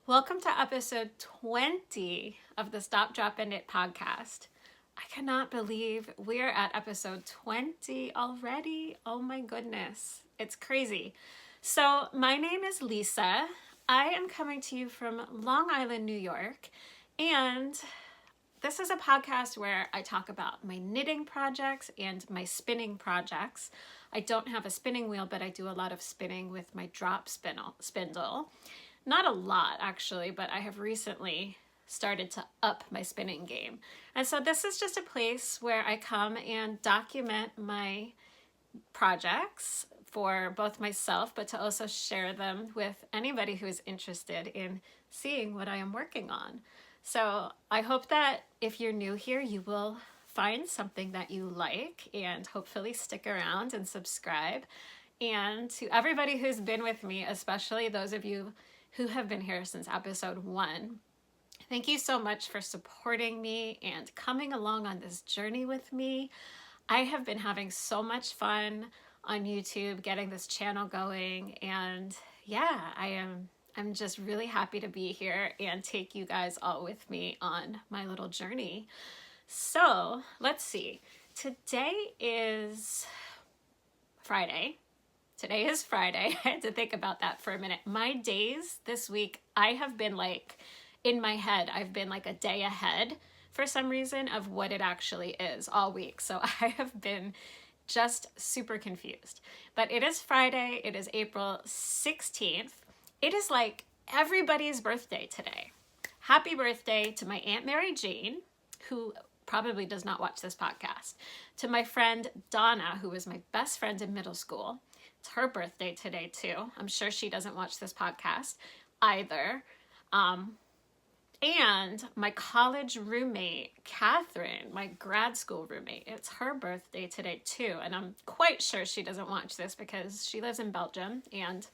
Welcome to episode 20 of the Stop, Drop, and Knit podcast. I cannot believe we're at episode 20 already. Oh my goodness, it's crazy. So my name is Lisa. I am coming to you from Long Island, New York, and this is a podcast where I talk about my knitting projects and my spinning projects. I don't have a spinning wheel, but I do a lot of spinning with my drop spindle. Not a lot, actually, but I have recently started to up my spinning game. And so this is just a place where I come and document my projects for both myself, but to also share them with anybody who is interested in seeing what I am working on. So I hope that if you're new here, you will find something that you like and hopefully stick around and subscribe. And to everybody who's been with me, especially those of you who have been here since episode 1. Thank you so much for supporting me and coming along on this journey with me. I have been having so much fun on YouTube, getting this channel going, and yeah, I'm just really happy to be here and take you guys all with me on my little journey. So let's see. Today is Friday. Today is Friday. I had to think about that for a minute. My days this week, I have been like, in my head, I've been like a day ahead for some reason of what it actually is all week. So I have been just super confused. But it is Friday. It is April 16th. It is like everybody's birthday today. Happy birthday to my Aunt Mary Jane, who probably does not watch this podcast. To my friend Donna, who was my best friend in middle school. It's her birthday today too. I'm sure she doesn't watch this podcast either. And my college roommate, Catherine, my grad school roommate, it's her birthday today too. And I'm quite sure she doesn't watch this because she lives in Belgium and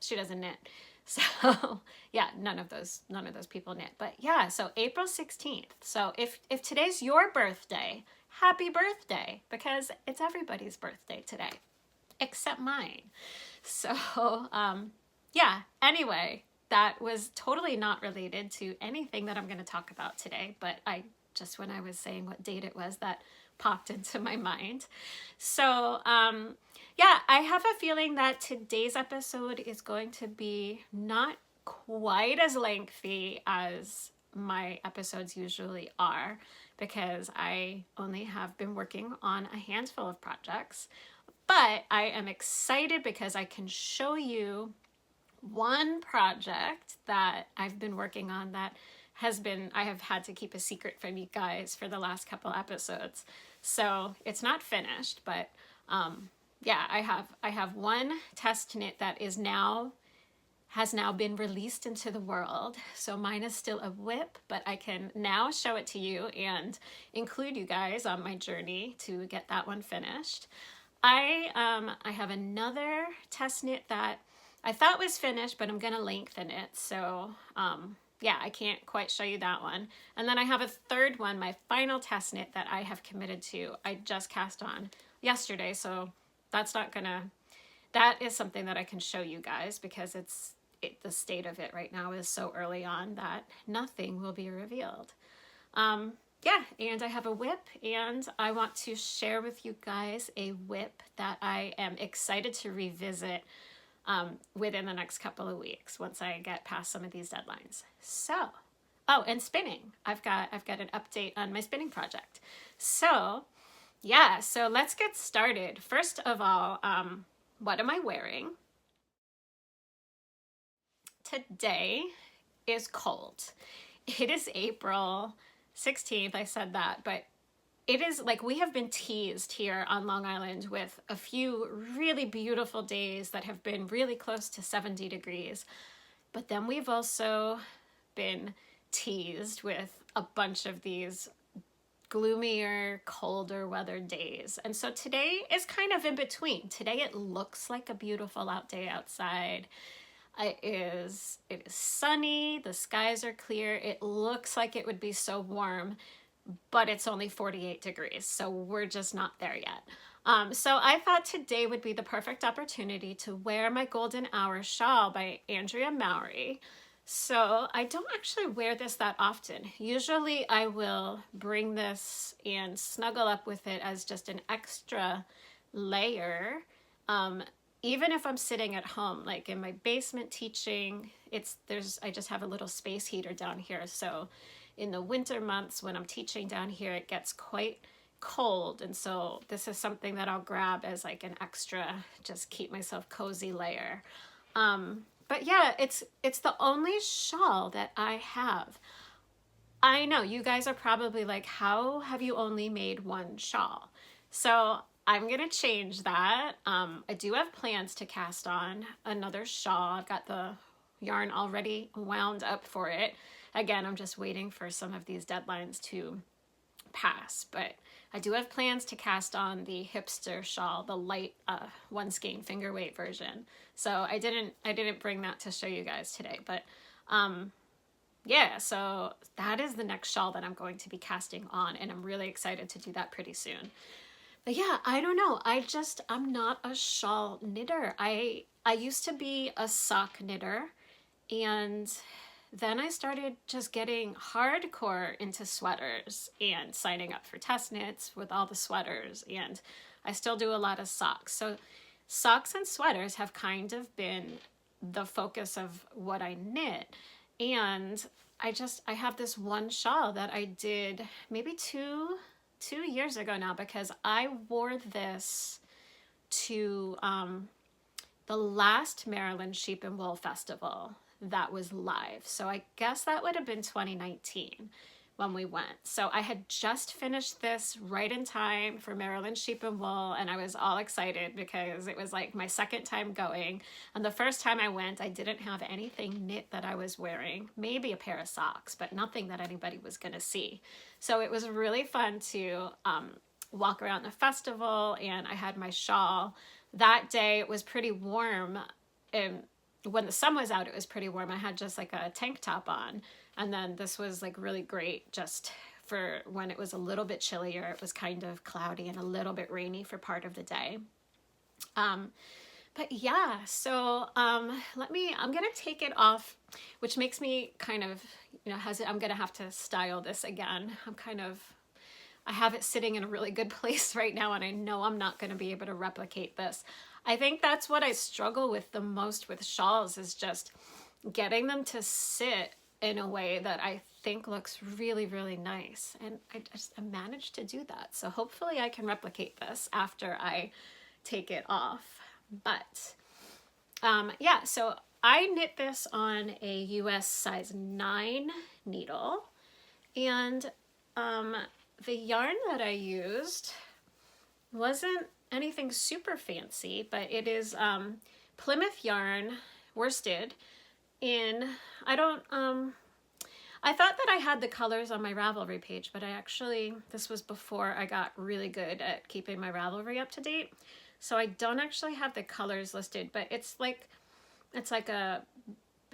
she doesn't knit. So yeah, none of those people knit. But yeah, so April 16th. So if today's your birthday, happy birthday, because it's everybody's birthday today. Except mine. So, yeah, anyway, that was totally not related to anything that I'm going to talk about today, but when I was saying what date it was, that popped into my mind. So, yeah, I have a feeling that today's episode is going to be not quite as lengthy as my episodes usually are, because I only have been working on a handful of projects. But I am excited because I can show you one project that I've been working on that I have had to keep a secret from you guys for the last couple episodes. So it's not finished, but yeah, I have one test knit that has now been released into the world. So mine is still a whip, but I can now show it to you and include you guys on my journey to get that one finished. I have another test knit that I thought was finished, but I'm going to lengthen it. So, yeah, I can't quite show you that one. And then I have a third one, my final test knit that I have committed to. I just cast on yesterday, so that is something that I can show you guys because the state of it right now is so early on that nothing will be revealed. Yeah, and I have a whip, and I want to share with you guys a whip that I am excited to revisit within the next couple of weeks once I get past some of these deadlines. So, oh, and spinning. I've got an update on my spinning project. So, yeah, so let's get started. First of all, what am I wearing? Today is cold. It is April 16th, I said that, but it is like we have been teased here on Long Island with a few really beautiful days that have been really close to 70 degrees. But then we've also been teased with a bunch of these gloomier, colder weather days. And so today is kind of in between. Today it looks like a beautiful out day outside. It is sunny, the skies are clear, it looks like it would be so warm, but it's only 48 degrees, so we're just not there yet. So I thought today would be the perfect opportunity to wear my Golden Hour Shawl by Andrea Mowry. So I don't actually wear this that often. Usually I will bring this and snuggle up with it as just an extra layer. Um, Even if I'm sitting at home, like in my basement teaching, I just have a little space heater down here. So in the winter months when I'm teaching down here, it gets quite cold. And so this is something that I'll grab as like an extra, just keep myself cozy layer. But yeah, it's the only shawl that I have. I know you guys are probably like, how have you only made one shawl? So I'm gonna change that. I do have plans to cast on another shawl. I've got the yarn already wound up for it. Again, I'm just waiting for some of these deadlines to pass, but I do have plans to cast on the hipster shawl, the light one skein finger weight version. So I didn't bring that to show you guys today, but yeah, so that is the next shawl that I'm going to be casting on, and I'm really excited to do that pretty soon. But yeah, I don't know. I'm not a shawl knitter. I used to be a sock knitter, and then I started just getting hardcore into sweaters and signing up for test knits with all the sweaters, and I still do a lot of socks. So socks and sweaters have kind of been the focus of what I knit. And I have this one shawl that I did maybe two years ago now, because I wore this to the last Maryland Sheep and Wool Festival that was live. So I guess that would have been 2019 when we went. So I had just finished this right in time for Maryland Sheep and Wool, and I was all excited because it was like my second time going. And the first time I went, I didn't have anything knit that I was wearing, maybe a pair of socks, but nothing that anybody was gonna see. So it was really fun to walk around the festival, and I had my shawl. That day it was pretty warm, and when the sun was out, it was pretty warm. I had just like a tank top on. And then this was like really great just for when it was a little bit chillier. It was kind of cloudy and a little bit rainy for part of the day. But yeah, so I'm gonna take it off, which makes me kind of, I'm gonna have to style this again. I have it sitting in a really good place right now, and I know I'm not gonna be able to replicate this. I think that's what I struggle with the most with shawls, is just getting them to sit in a way that I think looks really, really nice. And I managed to do that. So hopefully I can replicate this after I take it off. But yeah, so I knit this on a US size 9 needle. And the yarn that I used wasn't anything super fancy, but it is Plymouth yarn worsted in, I thought that I had the colors on my Ravelry page, but this was before I got really good at keeping my Ravelry up to date. So I don't actually have the colors listed, but it's like a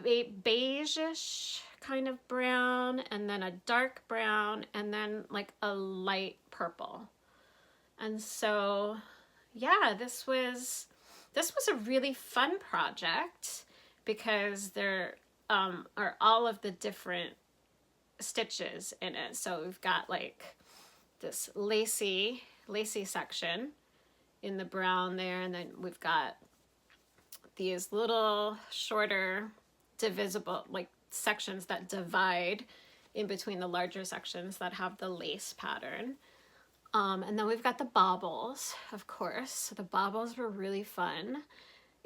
beige-ish kind of brown, and then a dark brown, and then like a light purple. And so yeah, this was a really fun project because there are all of the different stitches in it. So we've got like this lacy section in the brown there, and then we've got these little shorter divisible like sections that divide in between the larger sections that have the lace pattern. And then we've got the baubles, of course. So the baubles were really fun.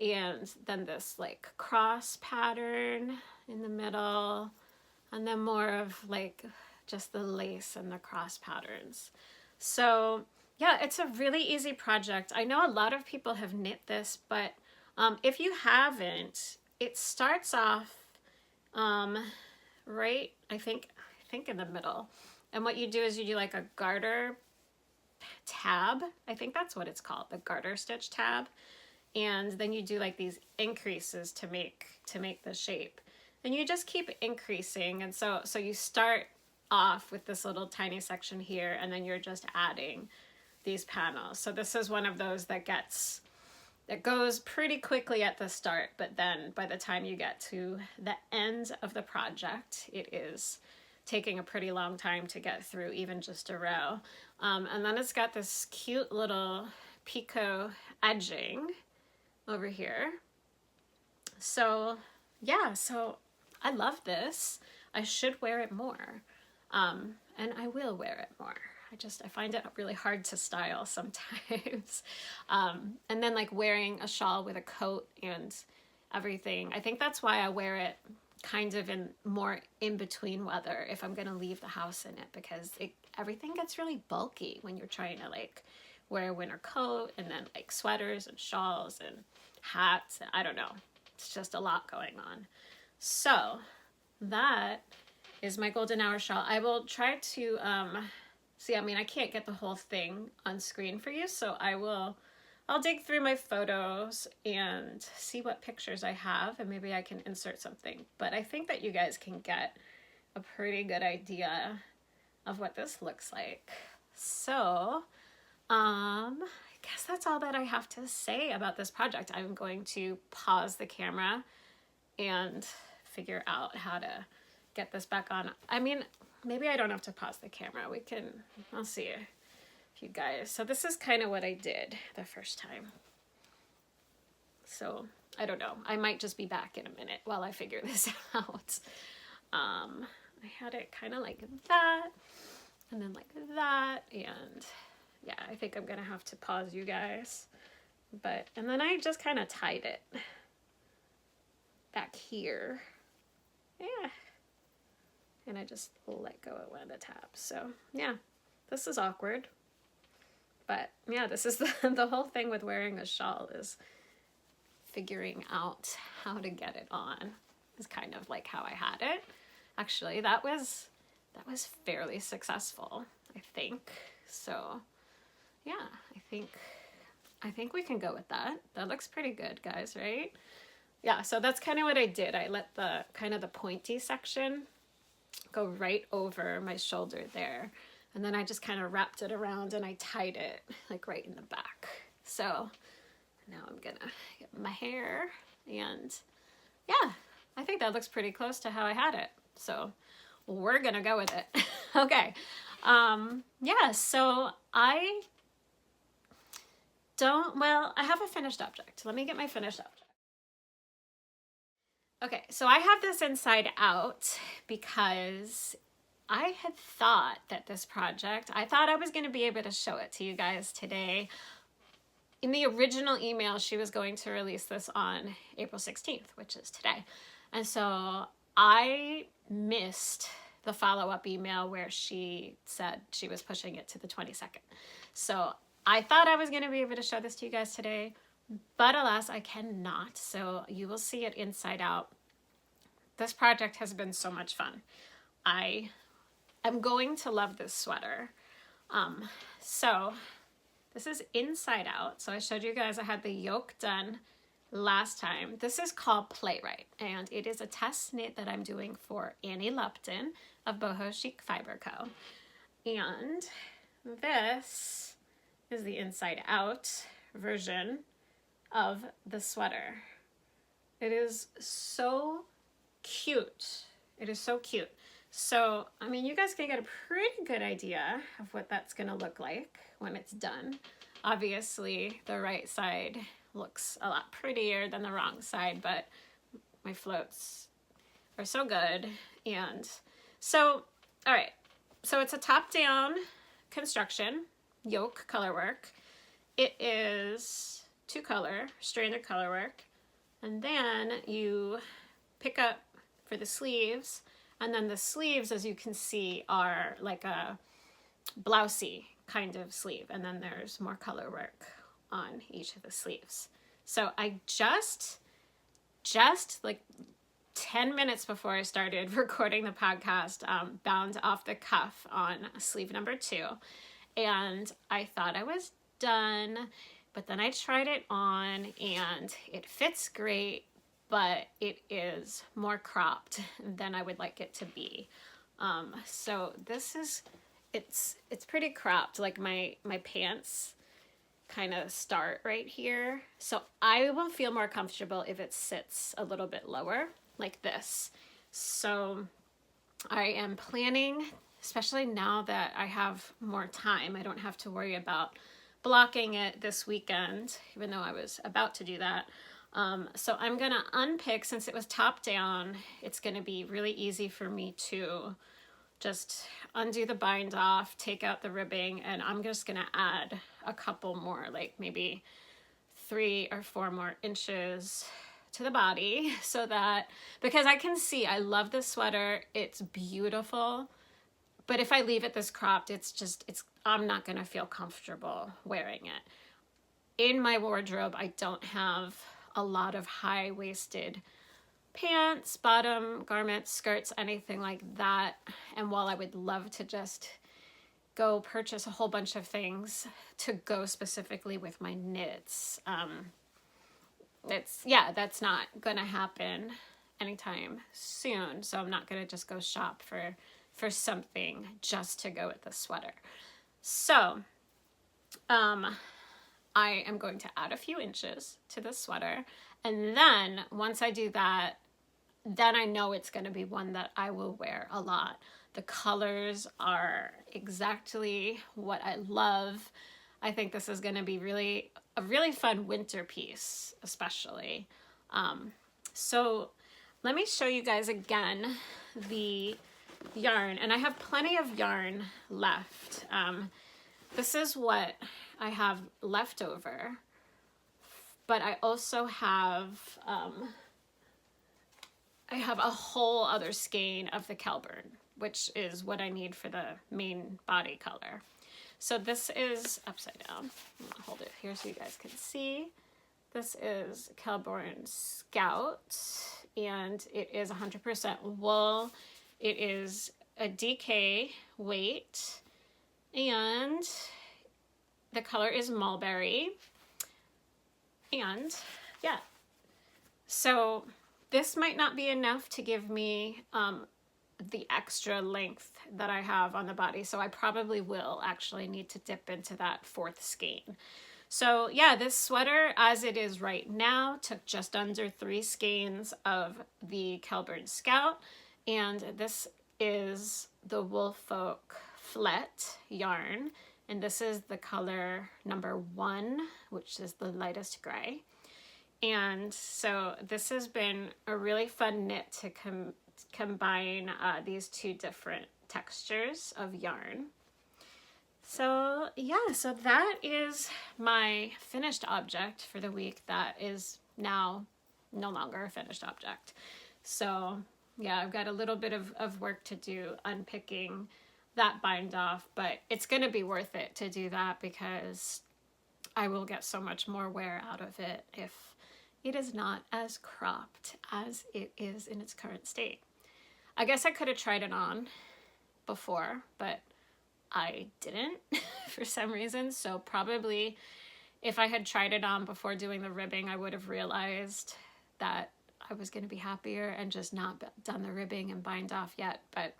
And then this like cross pattern in the middle, and then more of like just the lace and the cross patterns. So yeah, it's a really easy project. I know a lot of people have knit this, but if you haven't, it starts off right, I think in the middle. And what you do is you do like a garter tab. I think that's what it's called, the garter stitch tab. And then you do like these increases to make the shape. And you just keep increasing. And so you start off with this little tiny section here, and then you're just adding these panels. So this is one of those that gets It goes pretty quickly at the start, but then by the time you get to the end of the project, it is taking a pretty long time to get through even just a row. And then it's got this cute little picot edging over here. So yeah, so I love this. I should wear it more. And I will wear it more. I find it really hard to style sometimes. And then like wearing a shawl with a coat and everything. I think that's why I wear it kind of in more in between weather if I'm gonna leave the house in it, because everything gets really bulky when you're trying to like wear a winter coat and then like sweaters and shawls and hats. I don't know. It's just a lot going on. So that is my Golden Hour shawl. I will try to see, I mean, I can't get the whole thing on screen for you, so I'll dig through my photos and see what pictures I have, and maybe I can insert something. But I think that you guys can get a pretty good idea of what this looks like. So, I guess that's all that I have to say about this project. I'm going to pause the camera and figure out how to get this back on. I mean, maybe I don't have to pause the camera. I'll see if you guys. So this is kind of what I did the first time. So I don't know. I might just be back in a minute while I figure this out. I had it kind of like that, and then like that, and yeah, I think I'm gonna have to pause you guys. And then I just kind of tied it back here. Yeah. And I just let go of one of the tabs. So yeah, this is awkward. But yeah, this is the whole thing with wearing a shawl, is figuring out how to get it on. Is kind of like how I had it. Actually, that was fairly successful, I think. So yeah, I think we can go with that. That looks pretty good, guys, right? Yeah, so that's kind of what I did. I let the kind of the pointy section go right over my shoulder there. And then I just kind of wrapped it around and I tied it like right in the back. So now I'm gonna get my hair, and yeah, I think that looks pretty close to how I had it. So we're gonna go with it. Okay. Yeah, so I have a finished object. Let me get my finished object. Okay, so I have this inside out because I had thought that this project, I thought I was going to be able to show it to you guys today. In the original email, she was going to release this on April 16th, which is today. And so I missed the follow-up email where she said she was pushing it to the 22nd. So I thought I was going to be able to show this to you guys today, but alas, I cannot. So you will see it inside out. This project has been so much fun. I am going to love this sweater. So this is inside out. So I showed you guys I had the yoke done last time. This is called Playwright, and it is a test knit that I'm doing for Annie Lupton of Boho Chic Fiber Co. And this is the inside out version of the sweater. It is so cute. It is so cute. So, I mean, you guys can get a pretty good idea of what that's gonna look like when it's done. Obviously, the right side looks a lot prettier than the wrong side, but my floats are so good. And so, all right, so it's a top-down construction, yoke color work. It is two-color, stranded color work, and then you pick up for the sleeves, and then the sleeves, as you can see, are like a blousey kind of sleeve, and then there's more color work on each of the sleeves. So I just like 10 minutes before I started recording the podcast, bound off the cuff on sleeve number 2, and I thought I was done, but then I tried it on and it fits great, but it is more cropped than I would like it to be. So this is, it's pretty cropped. Like my pants kind of start right here. So I will feel more comfortable if it sits a little bit lower like this. So I am planning, especially now that I have more time, I don't have to worry about blocking it this weekend, even though I was about to do that. So I'm gonna unpick, since it was top down, it's gonna be really easy for me to just undo the bind off, take out the ribbing, and I'm just gonna add a couple more, like maybe 3 or 4 more inches to the body, so that, because I can see, I love this sweater, it's beautiful, but if I leave it this cropped, I'm not gonna feel comfortable wearing it. In my wardrobe, I don't have a lot of high-waisted pants, bottom garments, skirts, anything like that. And while I would love to just go purchase a whole bunch of things to go specifically with my knits, that's not gonna happen anytime soon. So I'm not gonna just go shop for something just to go with the sweater. So I am going to add a few inches to the sweater, and then once I do that, then I know it's going to be one that I will wear a lot. The colors are exactly what I love. I think this is going to be a really fun winter piece, especially. So let me show you guys again the yarn, and I have plenty of yarn left. This is what I have left over, but I also have a whole other skein of the Kelbourne, which is what I need for the main body color. So this is upside down. I'll hold it here so you guys can see. This is Kelbourne Scout, and it is 100% wool. It is a DK weight, and the color is Mulberry. And yeah, so this might not be enough to give me the extra length that I have on the body. So I probably will actually need to dip into that 4th skein. So yeah, this sweater as it is right now took just under 3 skeins of the Kelbourne Scout. And this is the Woolfolke Flette yarn. And this is the color number 1, which is the lightest gray. And so this has been a really fun knit to combine these 2 different textures of yarn. So yeah, so that is my finished object for the week that is now no longer a finished object. So yeah, I've got a little bit of work to do unpicking that bind off, but it's going to be worth it to do that because I will get so much more wear out of it if it is not as cropped as it is in its current state. I guess I could have tried it on before, but I didn't for some reason. So probably if I had tried it on before doing the ribbing, I would have realized that I was going to be happier and just not done the ribbing and bind off yet. But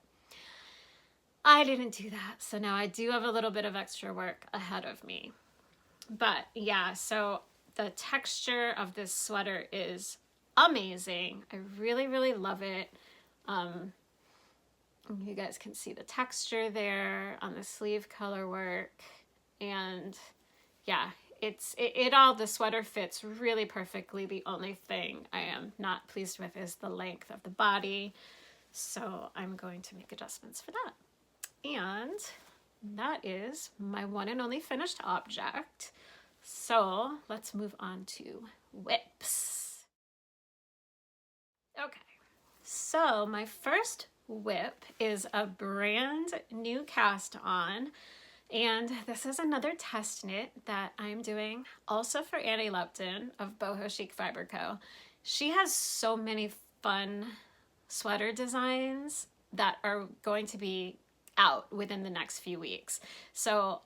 I didn't do that. So now I do have a little bit of extra work ahead of me. But yeah, so the texture of this sweater is amazing. I really, really love it. You guys can see the texture there on the sleeve color work. And yeah, the sweater fits really perfectly. The only thing I am not pleased with is the length of the body. So I'm going to make adjustments for that. And that is my one and only finished object. So let's move on to whips. Okay, so my first whip is a brand new cast on, and this is another test knit that I'm doing also for Annie Lupton of Boho Chic Fiber Co. She has so many fun sweater designs that are going to be out within the next few weeks. So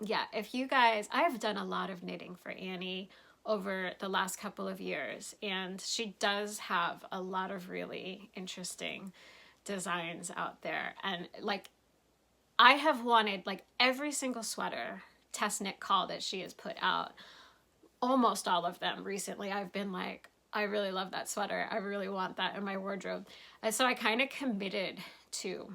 yeah, if you guys, I've done a lot of knitting for Annie over the last couple of years, and she does have a lot of really interesting designs out there. And like, I have wanted like every single sweater test knit call that she has put out, almost all of them recently, I've been like, I really love that sweater. I really want that in my wardrobe. And so I kind of committed to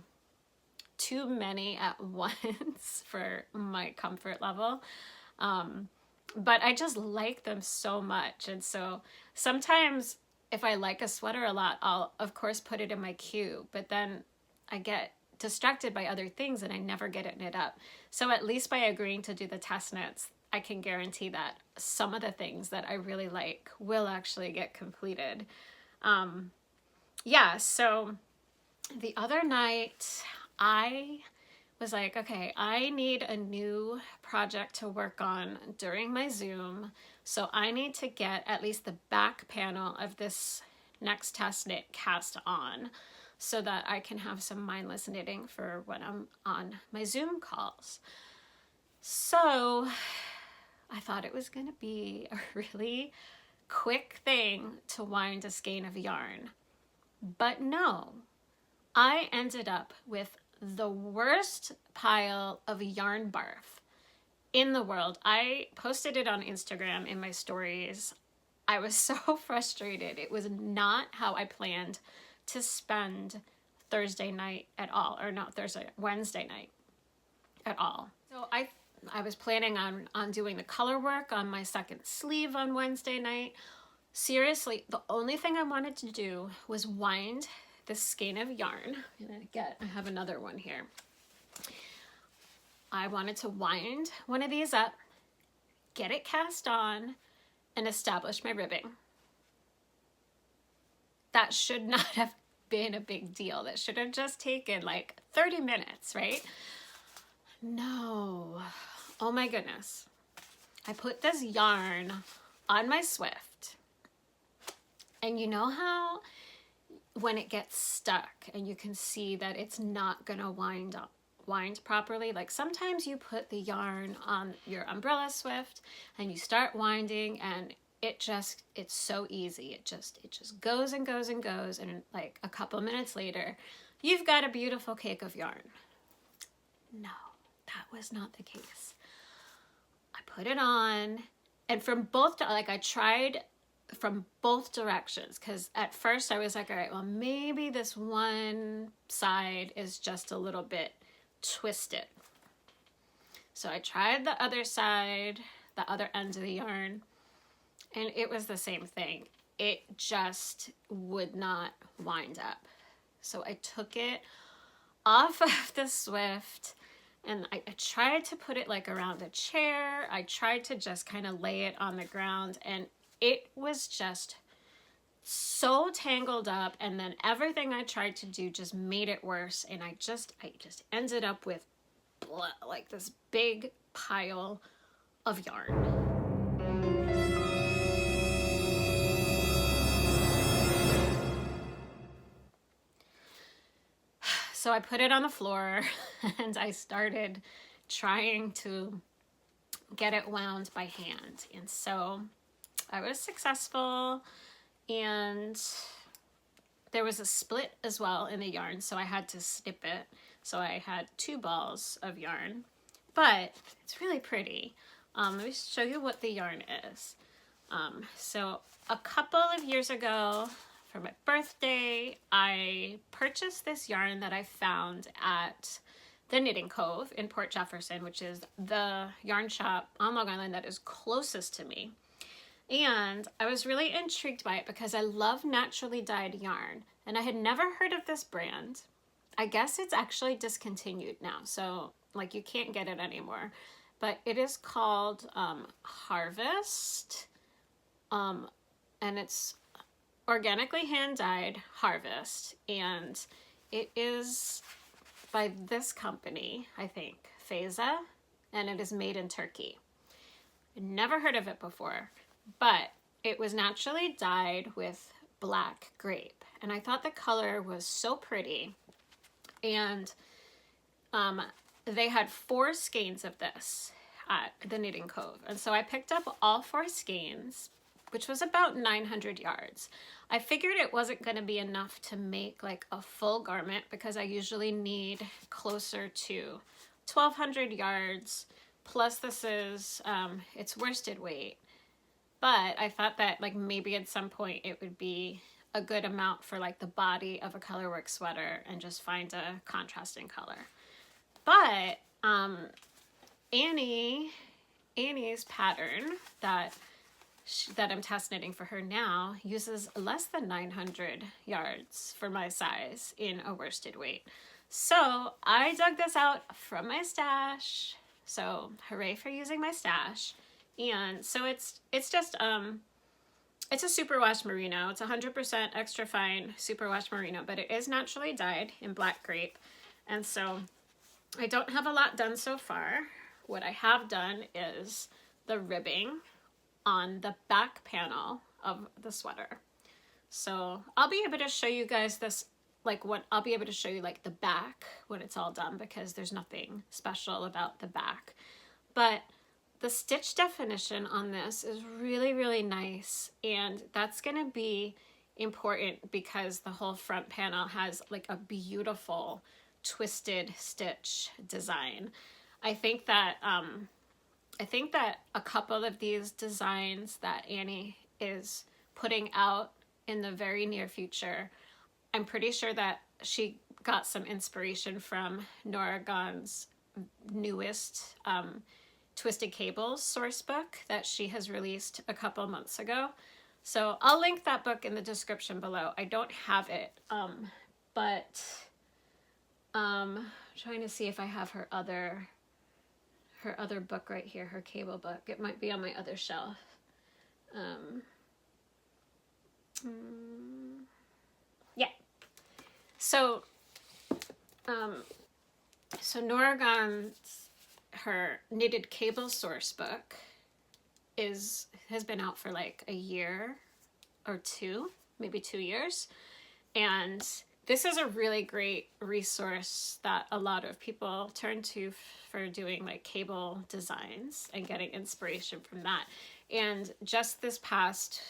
too many at once for my comfort level. But I just like them so much. And so sometimes if I like a sweater a lot, I'll of course put it in my queue, but then I get distracted by other things and I never get it knit up. So at least by agreeing to do the test knits, I can guarantee that some of the things that I really like will actually get completed. Yeah, so the other night I was like, okay, I need a new project to work on during my Zoom. So I need to get at least the back panel of this next test knit cast on so that I can have some mindless knitting for when I'm on my Zoom calls. So I thought it was going to be a really quick thing to wind a skein of yarn. But no, I ended up with the worst pile of yarn barf in the world. I posted it on Instagram in my stories. I was so frustrated. It was not how I planned to spend Thursday night at all, or not Thursday, Wednesday night at all. So I was planning on doing the color work on my second sleeve on Wednesday night. Seriously, the only thing I wanted to do was wind this skein of yarn. And I have another one here. I wanted to wind one of these up, get it cast on, and establish my ribbing. That should not have been a big deal. That should have just taken like 30 minutes, right? No. Oh my goodness. I put this yarn on my Swift. And you know how when it gets stuck and you can see that it's not gonna wind properly, like sometimes you put the yarn on your umbrella Swift and you start winding and it's so easy. It just goes and goes and goes, and like a couple minutes later, you've got a beautiful cake of yarn. No, that was not the case. I put it on, and I tried from both directions, because at first I was like, all right, well, maybe this one side is just a little bit twisted. So I tried the other side, the other end of the yarn, and it was the same thing. It just would not wind up. So I took it off of the Swift, and I tried to put it like around a chair. I tried to just kind of lay it on the ground, and it was just so tangled up, and then everything I tried to do just made it worse, and I just ended up with like this big pile of yarn. So I put it on the floor and I started trying to get it wound by hand. And so I was successful, and there was a split as well in the yarn, so I had to snip it. So I had 2 balls of yarn, but it's really pretty. Let me show you what the yarn is. So a couple of years ago, for my birthday, I purchased this yarn that I found at the Knitting Cove in Port Jefferson, which is the yarn shop on Long Island that is closest to me. And I was really intrigued by it because I love naturally dyed yarn, and I had never heard of this brand. I guess it's actually discontinued now, so like you can't get it anymore. But it is called Harvest, and it's organically hand-dyed Harvest, and it is by this company, I think, Feza, and it is made in Turkey. Never heard of it before, but it was naturally dyed with Black Grape, and I thought the color was so pretty. And they had 4 skeins of this at the Knitting Cove, and so I picked up all 4 skeins, which was about 900 yards. I figured it wasn't going to be enough to make like a full garment, because I usually need closer to 1200 yards plus this is, it's worsted weight. But I thought that like maybe at some point it would be a good amount for like the body of a colorwork sweater and just find a contrasting color. But Annie's pattern that I'm test knitting for her now uses less than 900 yards for my size in a worsted weight. So I dug this out from my stash. So hooray for using my stash. And so it's just it's a superwash merino. It's 100% extra fine superwash merino, but it is naturally dyed in black grape. And so I don't have a lot done so far. What I have done is the ribbing on the back panel of the sweater. So I'll be able to show you guys this, like I'll be able to show you like the back when it's all done, because there's nothing special about the back. But the stitch definition on this is really, really nice. And that's gonna be important because the whole front panel has like a beautiful twisted stitch design. I think that a couple of these designs that Annie is putting out in the very near future, I'm pretty sure that she got some inspiration from Nora Gaughan's newest Twisted Cables source book that she has released a couple months ago. So I'll link that book in the description below. I don't have it, but trying to see if I have her other book right here, her cable book. It might be on my other shelf. Yeah. So Nora Gaughan's, her knitted cable source book has been out for like a year or two, maybe 2 years. And this is a really great resource that a lot of people turn to for doing like cable designs and getting inspiration from that. And just this past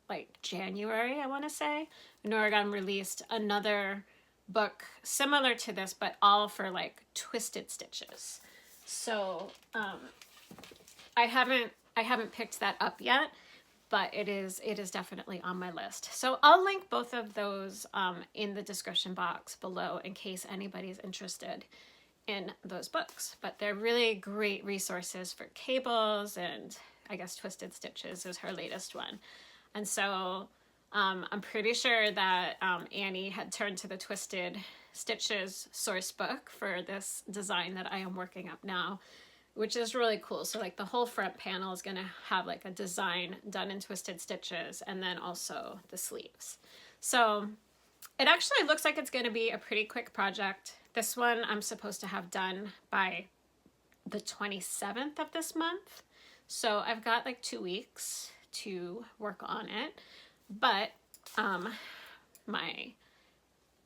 like January, I want to say, Nora Gaughan released another book similar to this, but all for like twisted stitches. So I haven't picked that up yet, but it is definitely on my list. So I'll link both of those in the description box below in case anybody's interested in those books. But they're really great resources for cables, and I guess twisted stitches is her latest one. And so I'm pretty sure that Annie had turned to the Twisted Stitches source book for this design that I am working up now, which is really cool. So like the whole front panel is gonna have like a design done in twisted stitches, and then also the sleeves. So it actually looks like it's gonna be a pretty quick project. This one I'm supposed to have done by the 27th of this month. So I've got like 2 weeks to work on it. But my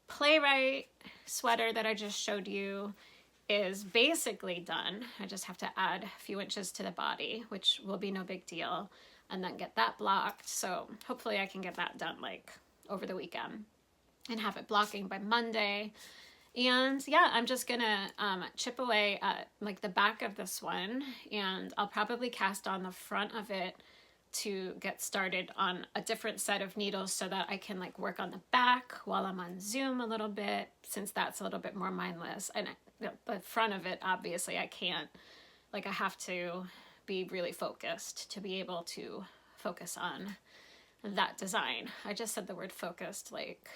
Playwright sweater that I just showed you is basically done. I just have to add a few inches to the body, which will be no big deal, and then get that blocked. So hopefully I can get that done like over the weekend and have it blocking by Monday. And yeah, I'm just gonna chip away at like the back of this one, and I'll probably cast on the front of it to get started on a different set of needles so that I can like work on the back while I'm on Zoom a little bit, since that's a little bit more mindless. And the front of it, obviously I can't, like I have to be really focused to be able to focus on that design. I just said the word focused like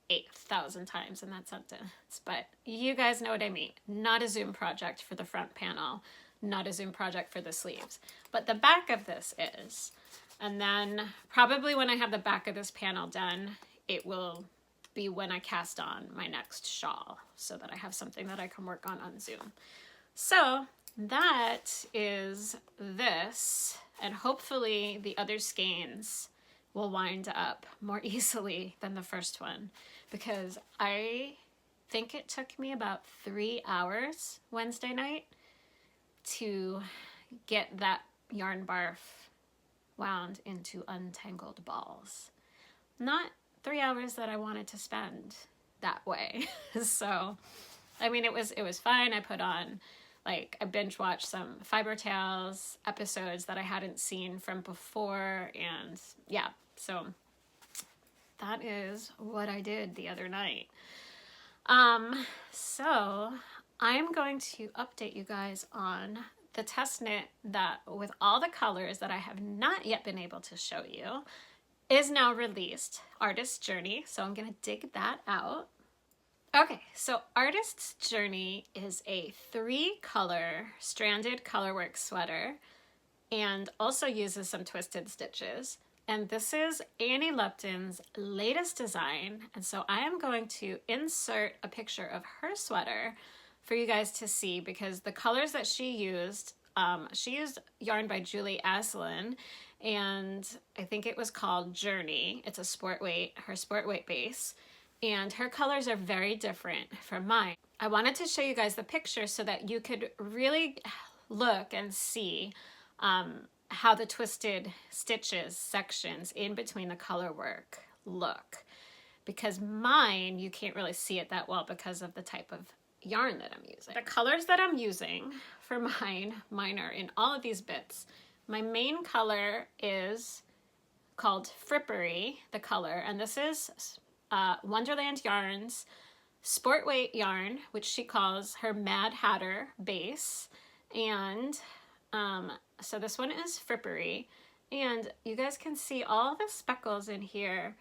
8,000 times in that sentence, but you guys know what I mean. Not a Zoom project for the front panel, not a Zoom project for the sleeves, but the back of this is. And then probably when I have the back of this panel done, it will be when I cast on my next shawl so that I have something that I can work on Zoom. So that is this, and hopefully the other skeins will wind up more easily than the first one, because I think it took me about 3 hours Wednesday night to get that yarn barf wound into untangled balls. Not 3 hours that I wanted to spend that way. So, I mean, it was fine. I put on Like, I binge watched some Fiber Tales episodes that I hadn't seen from before, and yeah, so that is what I did the other night. So I'm going to update you guys on the test knit that, with all the colors that I have not yet been able to show you, is now released, Artist's Journey. So I'm gonna dig that out. Okay, so Artist's Journey is a 3-color stranded colorwork sweater and also uses some twisted stitches. And this is Annie Lupton's latest design. And so I am going to insert a picture of her sweater for you guys to see, because the colors that she used yarn by Julie Aslin, and I think it was called Journey. It's a sport weight, her sport weight base. And her colors are very different from mine. I wanted to show you guys the picture so that you could really look and see how the twisted stitches sections in between the color work look. Because mine, you can't really see it that well because of the type of yarn that I'm using. The colors that I'm using for mine are in all of these bits. My main color is called Frippery, the color, and this is Wonderland Yarns sport weight yarn, which she calls her Mad Hatter base. And so this one is Frippery, and you guys can see all the speckles in here.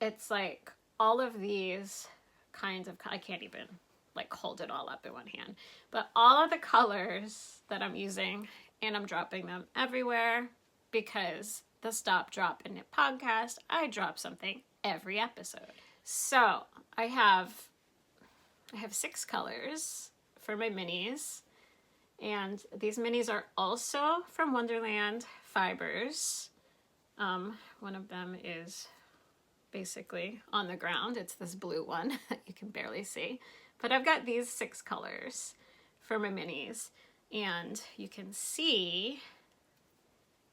It's like all of these kinds of, I can't even like hold it all up in one hand, but all of the colors that I'm using, and I'm dropping them everywhere because the Stop, Drop, and Knit podcast, I drop something every episode. So I have 6 colors for my minis, and these minis are also from Wonderland Fibers. One of them is basically on the ground. It's this blue one that you can barely see, but I've got these 6 colors for my minis, and you can see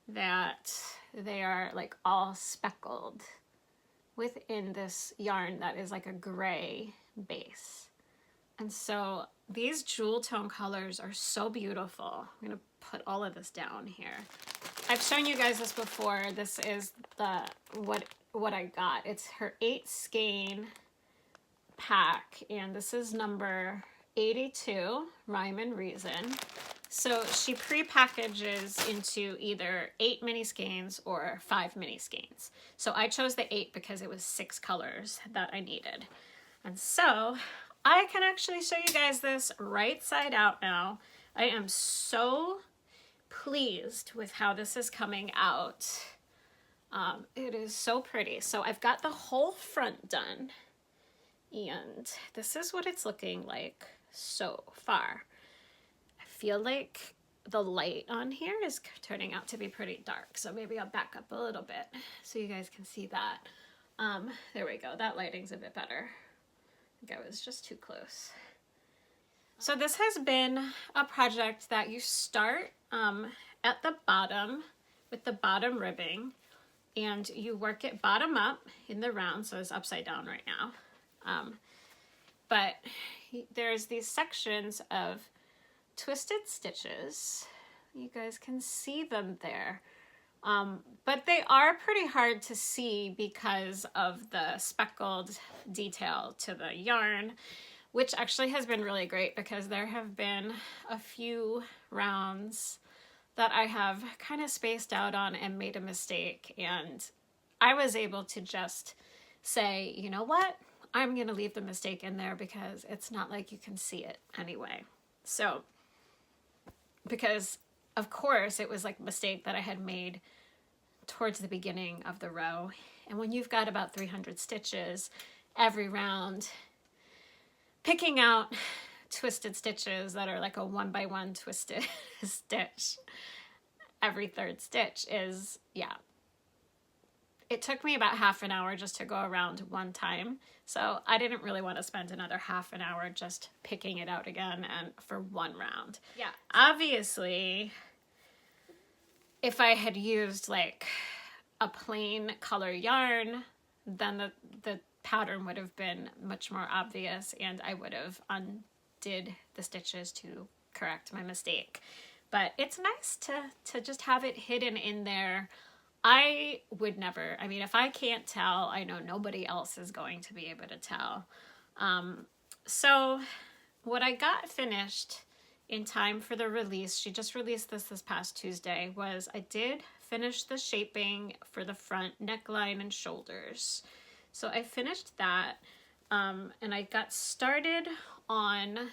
that they are like all speckled within this yarn that is like a gray base. And so these jewel tone colors are so beautiful. I'm gonna put all of this down here. I've shown you guys this before. This is what I got. It's her 8 skein pack, and this is number 82, Rhyme and Reason. So she pre-packages into either 8 mini skeins or 5 mini skeins. So I chose the 8 because it was 6 colors that I needed. And so I can actually show you guys this right side out now. I am so pleased with how this is coming out. It is so pretty. So I've got the whole front done, and this is what it's looking like so far. I feel like the light on here is turning out to be pretty dark, so maybe I'll back up a little bit so you guys can see that. There we go. That lighting's a bit better. I think I was just too close. So this has been a project that you start at the bottom with the bottom ribbing, and you work it bottom up in the round, so it's upside down right now. But there's these sections of twisted stitches. You guys can see them there. But they are pretty hard to see because of the speckled detail to the yarn, which actually has been really great because there have been a few rounds that I have kind of spaced out on and made a mistake, and I was able to just say, you know what, I'm gonna leave the mistake in there because it's not like you can see it anyway. So, because of course it was like a mistake that I had made towards the beginning of the row, and when you've got about 300 stitches every round, picking out twisted stitches that are like a 1x1 twisted stitch every 3rd stitch is, yeah. It took me about half an hour just to go around one time, so I didn't really want to spend another half an hour just picking it out again and for one round. Yeah, obviously, if I had used like a plain color yarn, then the pattern would have been much more obvious, and I would have undid the stitches to correct my mistake. But it's nice to just have it hidden in there. I would never, I mean, if I can't tell, I know nobody else is going to be able to tell. So what I got finished in time for the release, she just released this past Tuesday, was I did finish the shaping for the front neckline and shoulders. So I finished that, and I got started on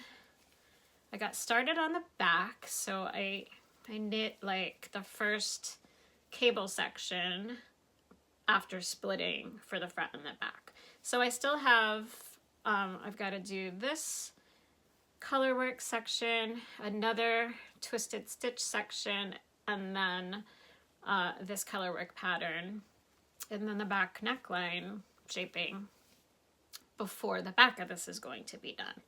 the back. So I knit like the first cable section after splitting for the front and the back. So I still have, I've got to do this colorwork section, another twisted stitch section, and then this colorwork pattern, and then the back neckline shaping before the back of this is going to be done.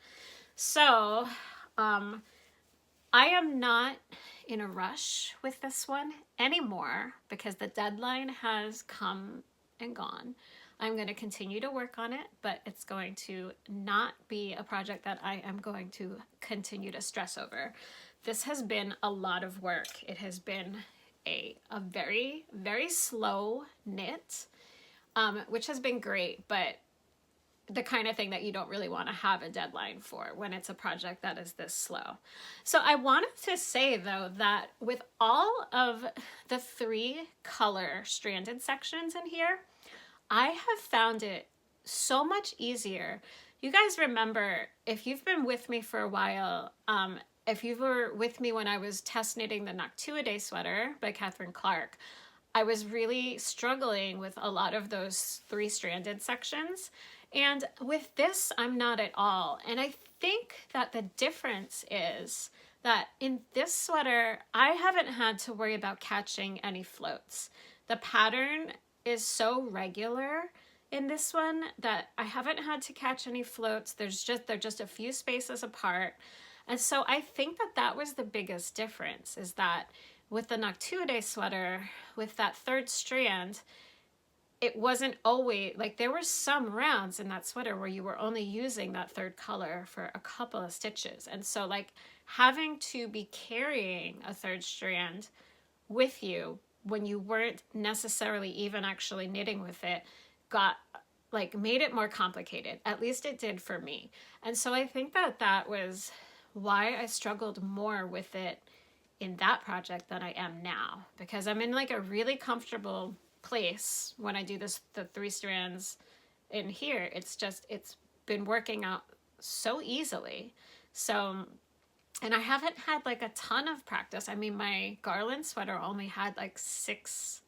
So I am not in a rush with this one anymore because the deadline has come and gone. I'm going to continue to work on it, but it's going to not be a project that I am going to continue to stress over. This has been a lot of work. It has been a very, very slow knit, which has been great, but the kind of thing that you don't really want to have a deadline for when it's a project that is this slow. So I wanted to say though that with all of the 3 color stranded sections in here, I have found it so much easier. You guys remember, if you've been with me for a while, if you were with me when I was test knitting the Noctuidae sweater by Catherine Clark, I was really struggling with a lot of those 3 stranded sections. And with this, I'm not at all. And I think that the difference is that in this sweater, I haven't had to worry about catching any floats. The pattern is so regular in this one that I haven't had to catch any floats. They're just a few spaces apart. And so I think that that was the biggest difference, is that with the Noctuidae sweater, with that 3rd strand, it wasn't always, like there were some rounds in that sweater where you were only using that 3rd color for a couple of stitches. And so like having to be carrying a 3rd strand with you when you weren't necessarily even actually knitting with it made it more complicated. At least it did for me. And so I think that that was why I struggled more with it in that project than I am now, because I'm in like a really comfortable place when I do the 3 strands in here. It's been working out so easily. So, and I haven't had like a ton of practice. I mean, my garland sweater only had like 6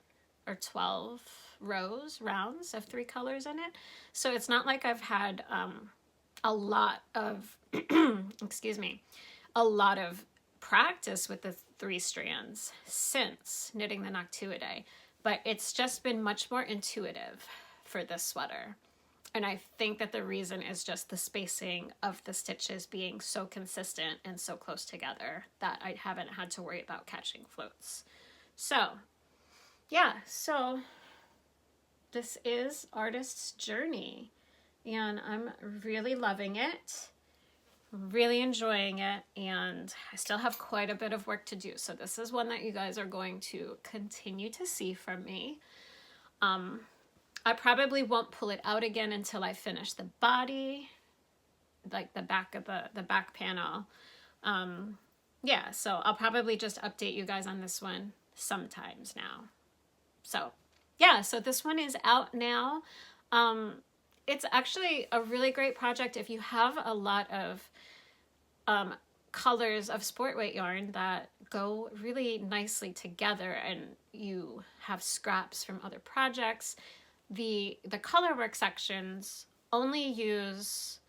or 12 rounds of 3 colors in it. So it's not like I've had a lot of, excuse me, a lot of practice with the 3 strands since knitting the Noctuidae. But it's just been much more intuitive for this sweater. And I think that the reason is just the spacing of the stitches being so consistent and so close together that I haven't had to worry about catching floats. So, yeah, so this is Artist's Journey. And I'm really loving it, really enjoying it, and I still have quite a bit of work to do. So this is one that you guys are going to continue to see from me. I probably won't pull it out again until I finish the body, like the back of the back panel. Yeah, so I'll probably just update you guys on this one sometimes now. So yeah, so this one is out now. It's actually a really great project if you have a lot of colors of sport weight yarn that go really nicely together and you have scraps from other projects. The colorwork sections only use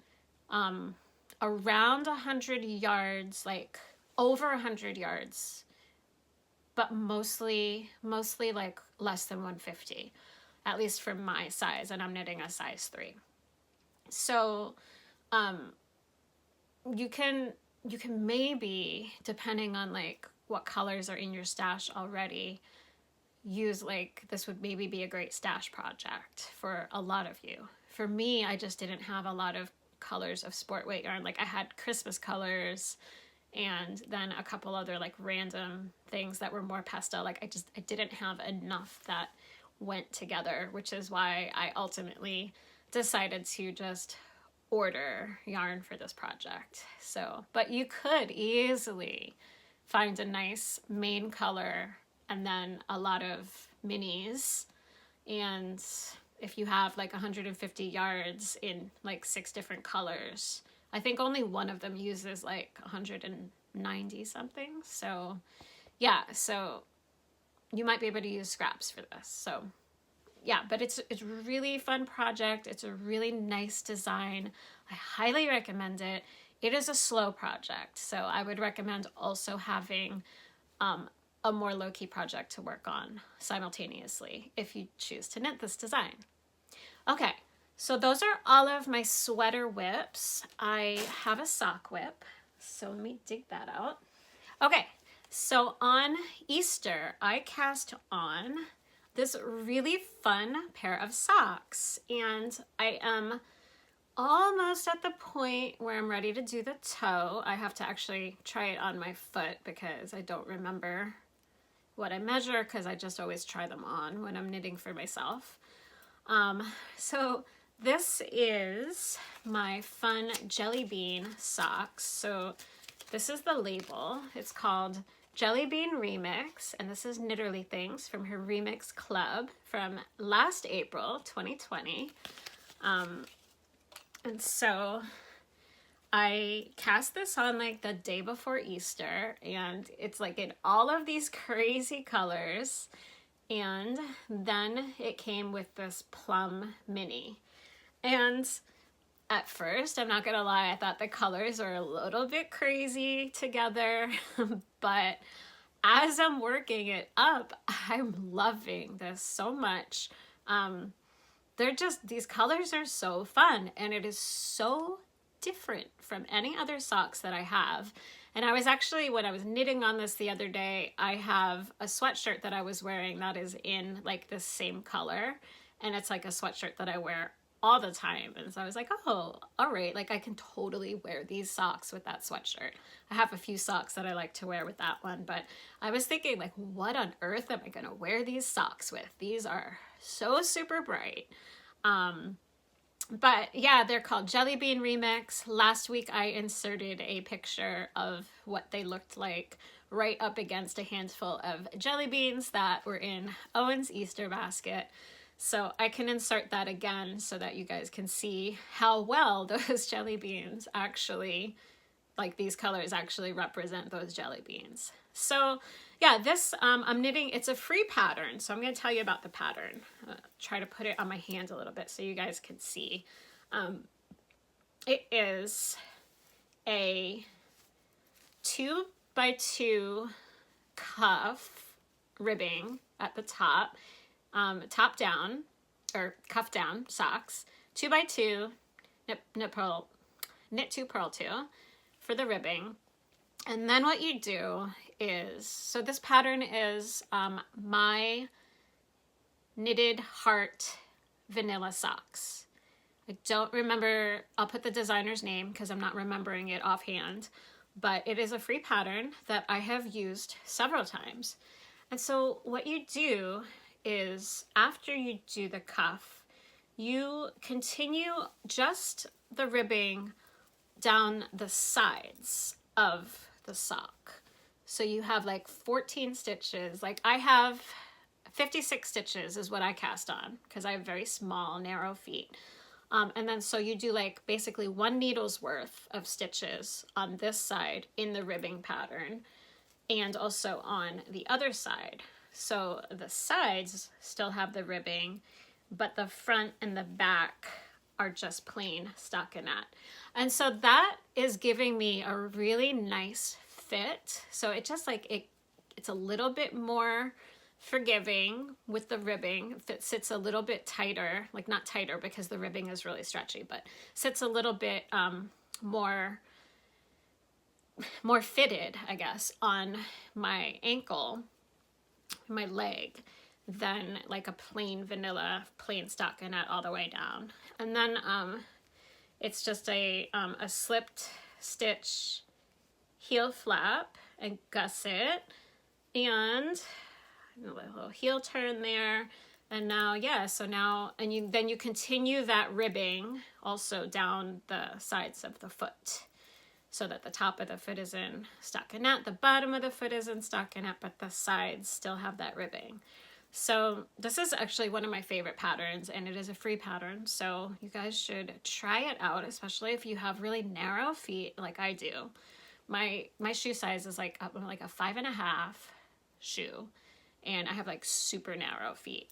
around 100 yards, like over 100 yards, but mostly like less than 150, at least for my size, and I'm knitting a size 3. So you can maybe, depending on like what colors are in your stash already, use like, this would maybe be a great stash project for a lot of you. For me, I just didn't have a lot of colors of sport weight yarn. Like I had Christmas colors and then a couple other like random things that were more pastel. Like I didn't have enough that went together, which is why I ultimately decided to just order yarn for this project. So, but you could easily find a nice main color and then a lot of minis. And if you have like 150 yards in like 6 different colors, I think only one of them uses like 190 something. So yeah, so you might be able to use scraps for this. So yeah, but it's a really fun project. It's a really nice design. I highly recommend it. It is a slow project, so I would recommend also having a more low-key project to work on simultaneously if you choose to knit this design. Okay, so those are all of my sweater whips. I have a sock whip, so let me dig that out. Okay, so on Easter, I cast on this really fun pair of socks, and I am almost at the point where I'm ready to do the toe. I have to actually try it on my foot because I don't remember what I measure, because I just always try them on when I'm knitting for myself. So this is my fun jelly bean socks. So this is the label. It's called Jelly Bean Remix, and this is Knitterly Things from her Remix Club from last April 2020. And so I cast this on like the day before Easter, and it's like in all of these crazy colors. And then it came with this plum mini. And at first, I'm not gonna lie, I thought the colors were a little bit crazy together, but as I'm working it up, I'm loving this so much. These colors are so fun, and it is so different from any other socks that I have. And I was actually, when I was knitting on this the other day, I have a sweatshirt that I was wearing that is in like the same color, and it's like a sweatshirt that I wear all the time. And so I was like, oh, all right, like I can totally wear these socks with that sweatshirt. I have a few socks that I like to wear with that one, but I was thinking like, what on earth am I gonna wear these socks with? These are so super bright. But yeah, they're called Jelly Bean Remix. Last week I inserted a picture of what they looked like right up against a handful of jelly beans that were in Owen's Easter basket. So I can insert that again so that you guys can see how well those jelly beans actually, like these colors actually represent those jelly beans. So yeah, this I'm knitting, it's a free pattern. So I'm going to tell you about the pattern. Try to put it on my hand a little bit so you guys can see. It is a 2x2 cuff ribbing at the top. Top down, or cuff down socks, 2x2, knit 2, purl 2 for the ribbing. And then what you do is, so this pattern is my knitted heart vanilla socks. I don't remember, I'll put the designer's name because I'm not remembering it offhand, but it is a free pattern that I have used several times. And so what you do is, after you do the cuff, you continue just the ribbing down the sides of the sock. So you have like 14 stitches. Like I have 56 stitches is what I cast on because I have very small, narrow feet. And then so you do like basically 1 needle's worth of stitches on this side in the ribbing pattern, and also on the other side. So the sides still have the ribbing, but the front and the back are just plain stockinette. And so that is giving me a really nice fit. So it just like, it's a little bit more forgiving with the ribbing. It sits a little bit tighter, like not tighter because the ribbing is really stretchy, but sits a little bit more fitted, I guess, on my ankle, my leg, than like a plain vanilla, plain stockinette all the way down. And then it's just a slipped stitch heel flap and gusset, and a little heel turn there. And now, yeah, so now, and then you continue that ribbing also down the sides of the foot, so that the top of the foot is in stockinette, the bottom of the foot is in stockinette, but the sides still have that ribbing. So this is actually one of my favorite patterns, and it is a free pattern, so you guys should try it out, especially if you have really narrow feet like I do. My shoe size is like a 5.5 shoe, and I have like super narrow feet.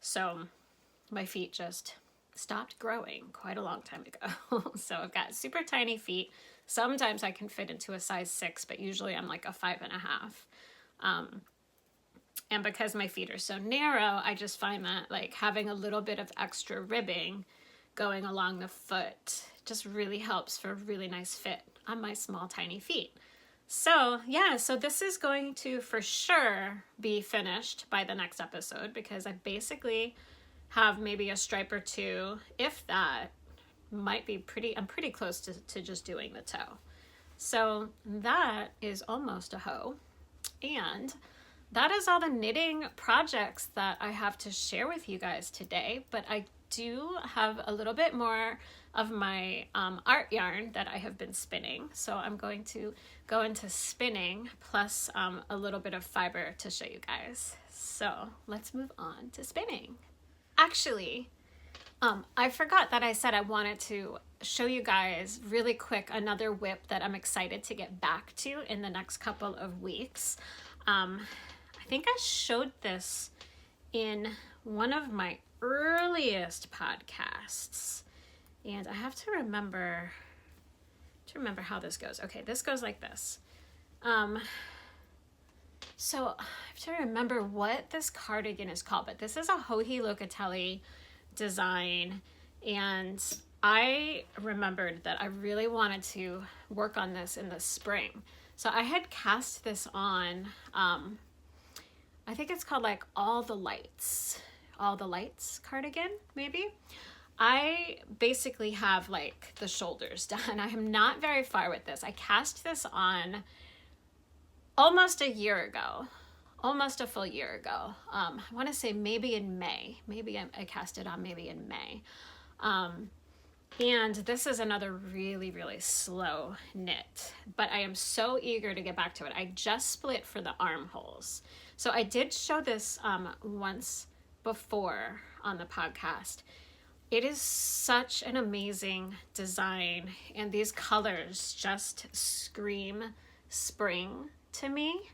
So my feet just stopped growing quite a long time ago. So I've got super tiny feet. Sometimes I can fit into a size 6, but usually I'm like a 5.5. And because my feet are so narrow, I just find that like having a little bit of extra ribbing going along the foot just really helps for a really nice fit on my small, tiny feet. So yeah, so this is going to for sure be finished by the next episode, because I basically have maybe a stripe or two, if that. Might be I'm pretty close to just doing the toe. So that is almost a hoe. And that is all the knitting projects that I have to share with you guys today, but I do have a little bit more of my art yarn that I have been spinning. So I'm going to go into spinning plus a little bit of fiber to show you guys. So let's move on to spinning. Actually, I forgot that I said I wanted to show you guys really quick another whip that I'm excited to get back to in the next couple of weeks. I think I showed this in one of my earliest podcasts, and I have to remember how this goes. Okay, this goes like this. So I have to remember what this cardigan is called, but this is a Joji Locatelli design, and I remembered that I really wanted to work on this in the spring. So I had cast this on, I think it's called like All the Lights cardigan, maybe. I basically have like the shoulders done. I am not very far with this. I cast this on almost a year ago, almost a full year ago. I want to say maybe in May. Maybe I cast it on maybe in May. And this is another really, really slow knit, but I am so eager to get back to it. I just split for the armholes. So I did show this once before on the podcast. It is such an amazing design, and these colors just scream spring to me.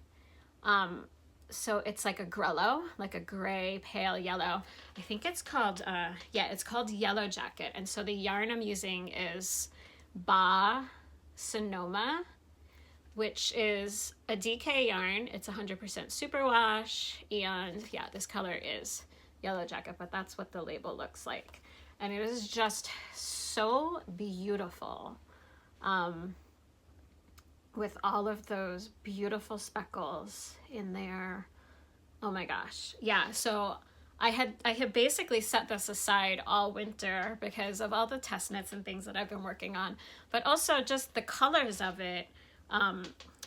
So it's like a grello, like a gray, pale yellow. I think it's called, it's called Yellow Jacket. And so the yarn I'm using is Ba Sonoma, which is a DK yarn. It's 100% superwash. And yeah, this color is Yellow Jacket, but that's what the label looks like. And it is just so beautiful. With all of those beautiful speckles in there. Oh my gosh. Yeah, so I had basically set this aside all winter because of all the test knits and things that I've been working on, but also just the colors of it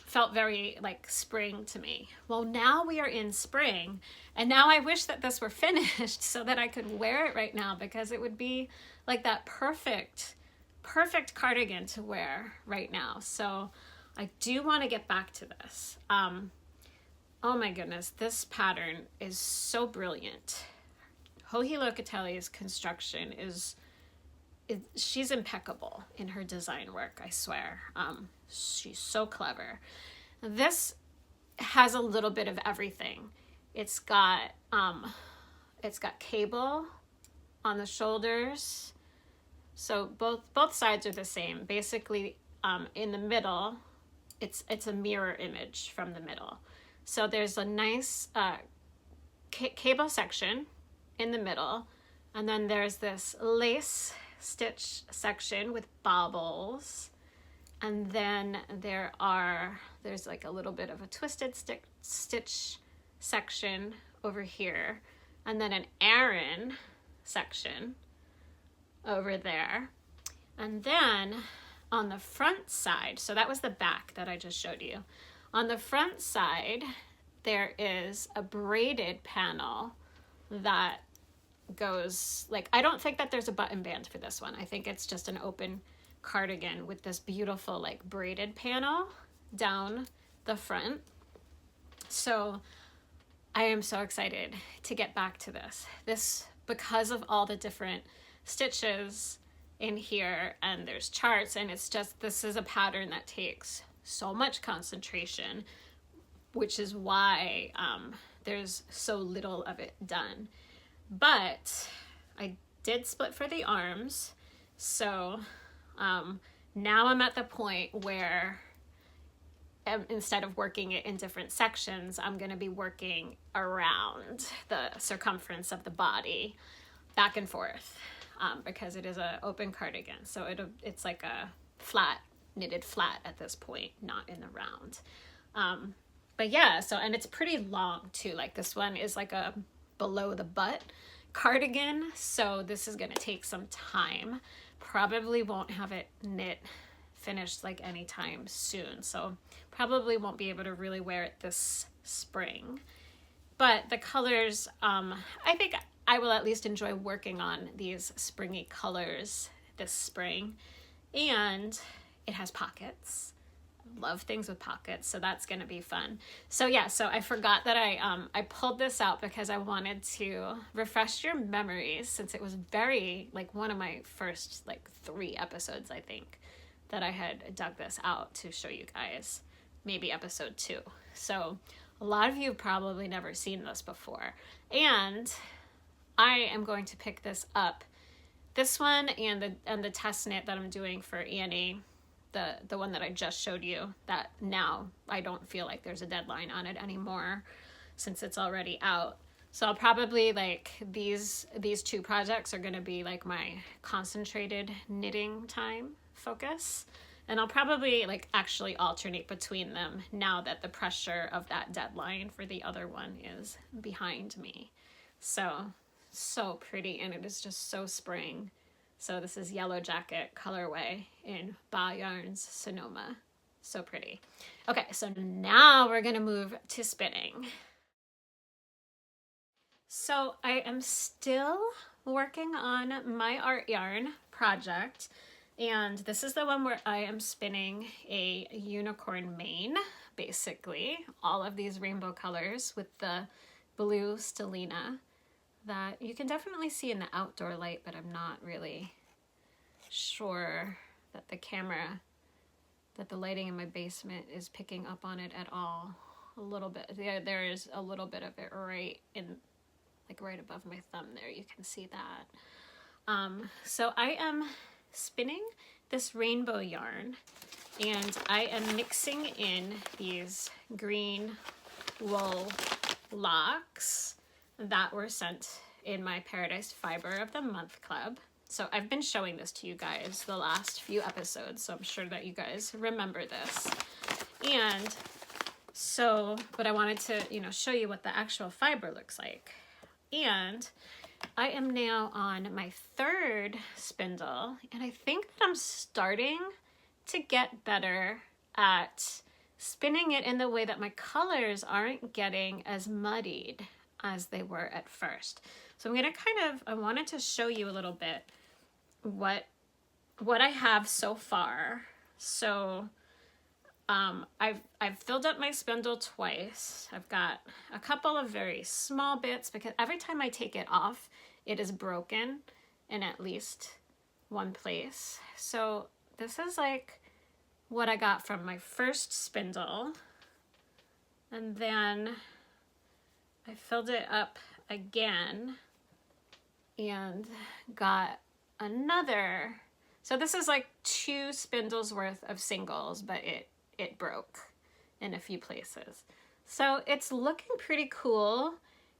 felt very like spring to me. Well, now we are in spring, and now I wish that this were finished so that I could wear it right now, because it would be like that perfect cardigan to wear right now. So I do want to get back to this. Oh my goodness, this pattern is so brilliant. Joji Locatelli's construction she's impeccable in her design work, I swear. She's so clever. This has a little bit of everything. It's got cable on the shoulders. So both sides are the same. Basically, in the middle, it's a mirror image from the middle. So there's a nice cable section in the middle, and then there's this lace stitch section with bobbles, and then there's like a little bit of a twisted stitch section over here, and then an Aran section over there, and then on the front side, so that was the back that I just showed you. On the front side, there is a braided panel that goes like, I don't think that there's a button band for this one. I think it's just an open cardigan with this beautiful like braided panel down the front. So I am so excited to get back to this because of all the different stitches in here, and there's charts, and it's just, this is a pattern that takes so much concentration, which is why there's so little of it done. But I did split for the arms, so now I'm at the point where instead of working it in different sections, I'm going to be working around the circumference of the body back and forth, because it is an open cardigan, so it's like a flat, knitted flat at this point, not in the round. But yeah, so, and it's pretty long too, like this one is like a below the butt cardigan, so this is going to take some time. Probably won't have it knit finished like anytime soon, so probably won't be able to really wear it this spring. But the colors, I think I will at least enjoy working on these springy colors this spring. And it has pockets. Love things with pockets, so that's gonna be fun. So yeah, so I forgot that I pulled this out because I wanted to refresh your memories, since it was very, like, one of my first like 3 episodes, I think, that I had dug this out to show you guys. Maybe episode 2. So a lot of you have probably never seen this before, and I am going to pick this up, this one and the test knit that I'm doing for Annie, the one that I just showed you, that now I don't feel like there's a deadline on it anymore since it's already out. So I'll probably, like, these 2 projects are going to be like my concentrated knitting time focus, and I'll probably like actually alternate between them now that the pressure of that deadline for the other one is behind me. So pretty, and it is just so spring. So this is Yellow Jacket colorway in Ba Yarns Sonoma. So pretty. Okay, so now we're gonna move to spinning. So I am still working on my art yarn project, and this is the one where I am spinning a unicorn mane, basically. All of these rainbow colors with the blue stellina that you can definitely see in the outdoor light, but I'm not really sure that the lighting in my basement is picking up on it at all. A little bit. Yeah, there is a little bit of it right in, like right above my thumb there. You can see that. So I am spinning this rainbow yarn, and I am mixing in these green wool locks that were sent in my Paradise Fiber of the Month Club. So I've been showing this to you guys the last few episodes, so I'm sure that you guys remember this. And so, but I wanted to, show you what the actual fiber looks like. And I am now on my 3rd spindle, and I think that I'm starting to get better at spinning it in the way that my colors aren't getting as muddied as they were at first. So I'm gonna I wanted to show you a little bit what I have so far. So I've filled up my spindle twice. I've got a couple of very small bits because every time I take it off, it is broken in at least one place. So this is like what I got from my first spindle. And then I filled it up again and got another. So this is like 2 spindles worth of singles, but it broke in a few places. So it's looking pretty cool.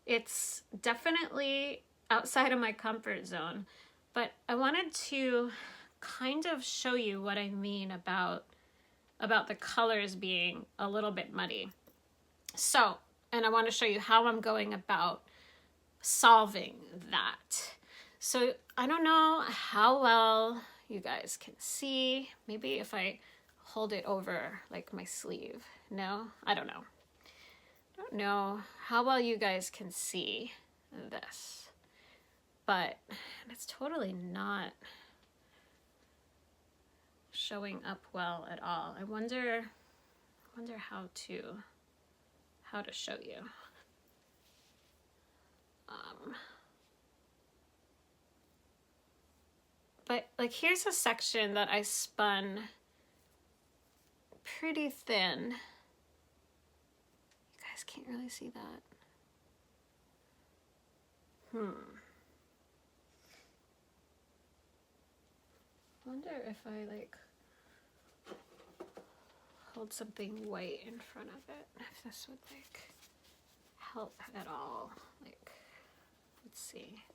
It's definitely outside of my comfort zone, but I wanted to kind of show you what I mean about the colors being a little bit muddy. So, and I want to show you how I'm going about solving that. So I don't know how well you guys can see. Maybe if I hold it over like my sleeve. No, I don't know. I don't know how well you guys can see this, but it's totally not showing up well at all. I wonder how to show you. But like, here's a section that I spun pretty thin. You guys can't really see that. Wonder if I like hold something white in front of it, if this would like help at all. Like, let's see.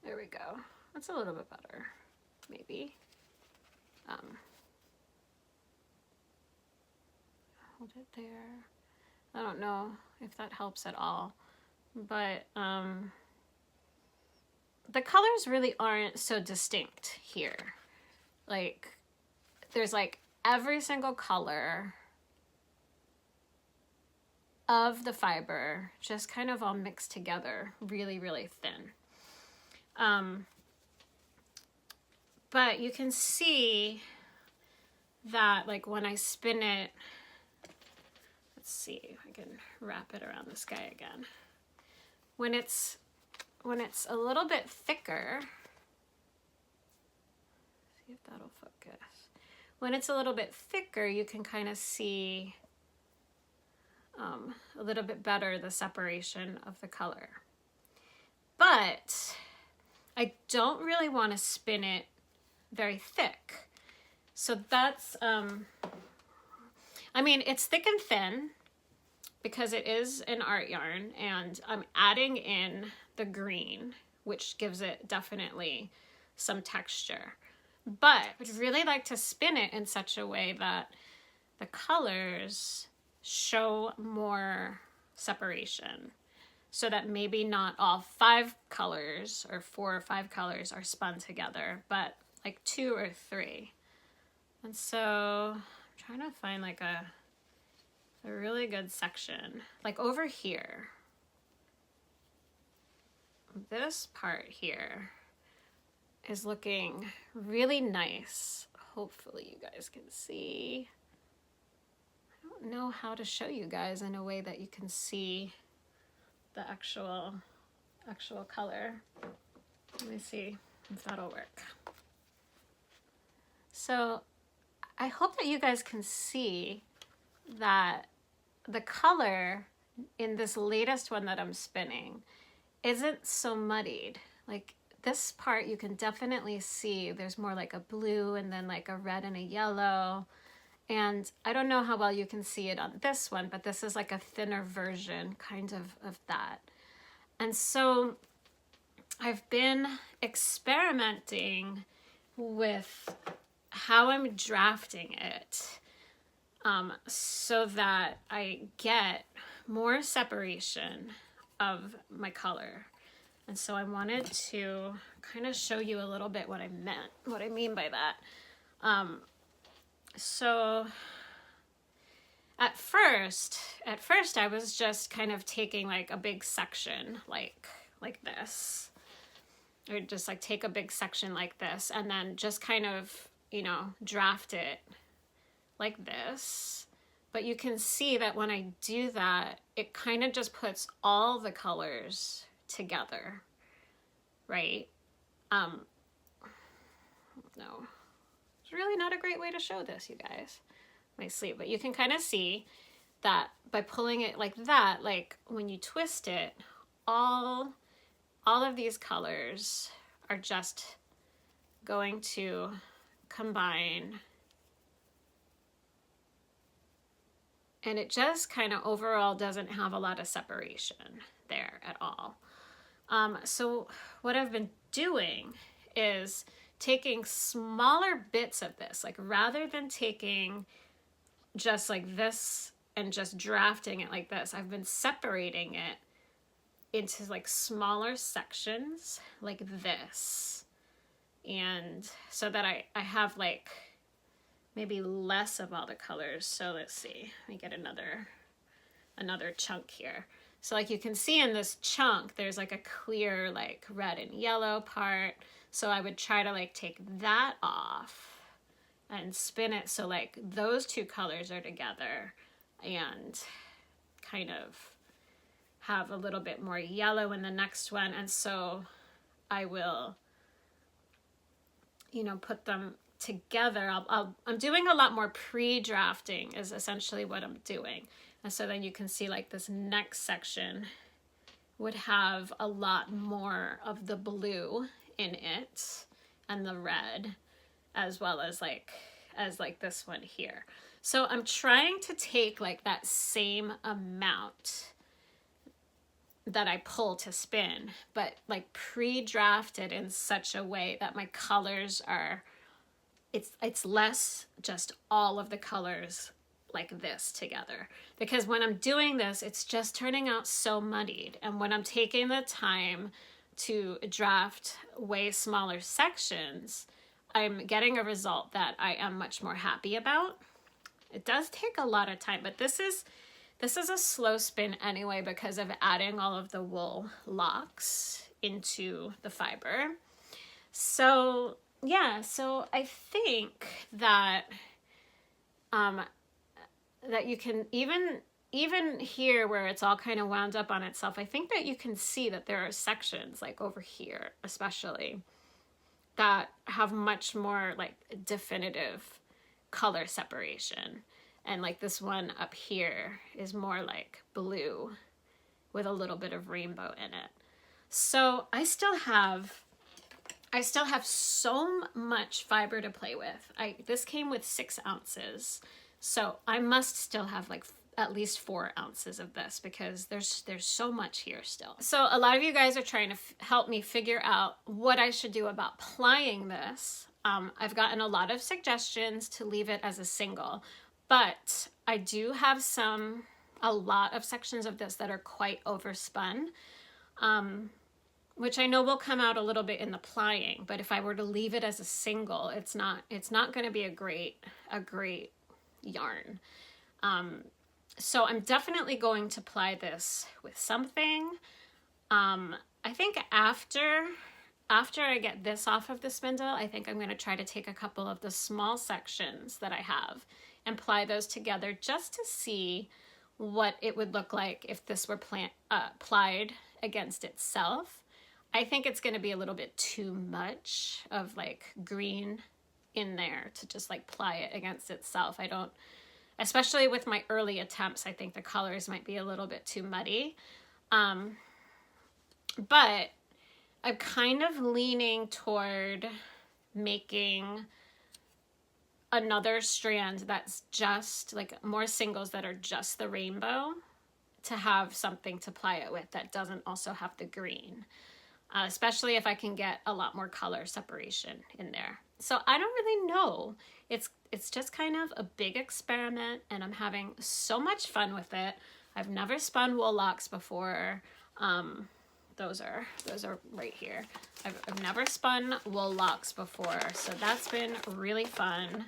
There we go. That's a little bit better, maybe. Hold it there. I don't know if that helps at all, but the colors really aren't so distinct here. Like, there's like every single color of the fiber just kind of all mixed together really, really thin. But you can see that like when I spin it, let's see if I can wrap it around this guy again. When it's a little bit thicker, see if that'll focus. When it's a little bit thicker, you can kind of see a little bit better the separation of the color. But I don't really want to spin it very thick. So that's, I mean, it's thick and thin because it is an art yarn, and I'm adding in the green, which gives it definitely some texture. But I would really like to spin it in such a way that the colors show more separation, so that maybe not all 5 colors or 4 or 5 colors are spun together, but like 2 or 3. And so I'm trying to find like a really good section. Like over here, this part here is looking really nice. Hopefully you guys can see. I don't know how to show you guys in a way that you can see the actual color. Let me see if that'll work. So I hope that you guys can see that the color in this latest one that I'm spinning isn't so muddied. Like this part you can definitely see there's more like a blue and then like a red and a yellow. And I don't know how well you can see it on this one, but this is like a thinner version kind of that. And so I've been experimenting with how I'm drafting it so that I get more separation of my color. And so I wanted to kind of show you a little bit what I mean by that. So at first I was just kind of taking like a big section like this. I would just like take a big section like this and then just kind of, you know, draft it like this. But you can see that when I do that, it kind of just puts all the colors together, right? No. It's really not a great way to show this, you guys, my sleeve, but you can kind of see that by pulling it like that, like when you twist it, all of these colors are just going to combine, and it just kind of overall doesn't have a lot of separation there at all. So what I've been doing is taking smaller bits of this, like rather than taking just like this and just drafting it like this, I've been separating it into like smaller sections like this. And so that I have like maybe less of all the colors. So let's see, let me get another chunk here. So like you can see in this chunk, there's like a clear like red and yellow part. So I would try to like take that off and spin it so like those two colors are together and kind of have a little bit more yellow in the next one. And so I will, you know, put them together. I'm doing a lot more pre-drafting is essentially what I'm doing. And so then you can see like this next section would have a lot more of the blue in it and the red, as well as like this one here. So I'm trying to take like that same amount that I pull to spin, but like pre-drafted in such a way that my colors are, it's less just all of the colors like this together. Because when I'm doing this, it's just turning out so muddied. And when I'm taking the time to draft way smaller sections, I'm getting a result that I am much more happy about. It does take a lot of time, but this is a slow spin anyway because of adding all of the wool locks into the fiber. So yeah, so I think that that you can even here where it's all kind of wound up on itself, I think that you can see that there are sections like over here especially that have much more like definitive color separation. And like this one up here is more like blue with a little bit of rainbow in it. So I still have so much fiber to play with. This came with 6 ounces. So I must still have like at least 4 ounces of this because there's so much here still. So a lot of you guys are trying to help me figure out what I should do about plying this. I've gotten a lot of suggestions to leave it as a single, but I do have a lot of sections of this that are quite overspun, which I know will come out a little bit in the plying, but if I were to leave it as a single, it's not going to be a great yarn. So I'm definitely going to ply this with something. I think after I get this off of the spindle, I think I'm going to try to take a couple of the small sections that I have and ply those together just to see what it would look like if this were plied against itself. I think it's going to be a little bit too much of like green in there to just like ply it against itself. Especially with my early attempts, I think the colors might be a little bit too muddy. But I'm kind of leaning toward making another strand that's just like more singles that are just the rainbow to have something to ply it with that doesn't also have the green, especially if I can get a lot more color separation in there. So I don't really know. It's just kind of a big experiment and I'm having so much fun with it. I've never spun wool locks before. Those are right here. I've never spun wool locks before, so that's been really fun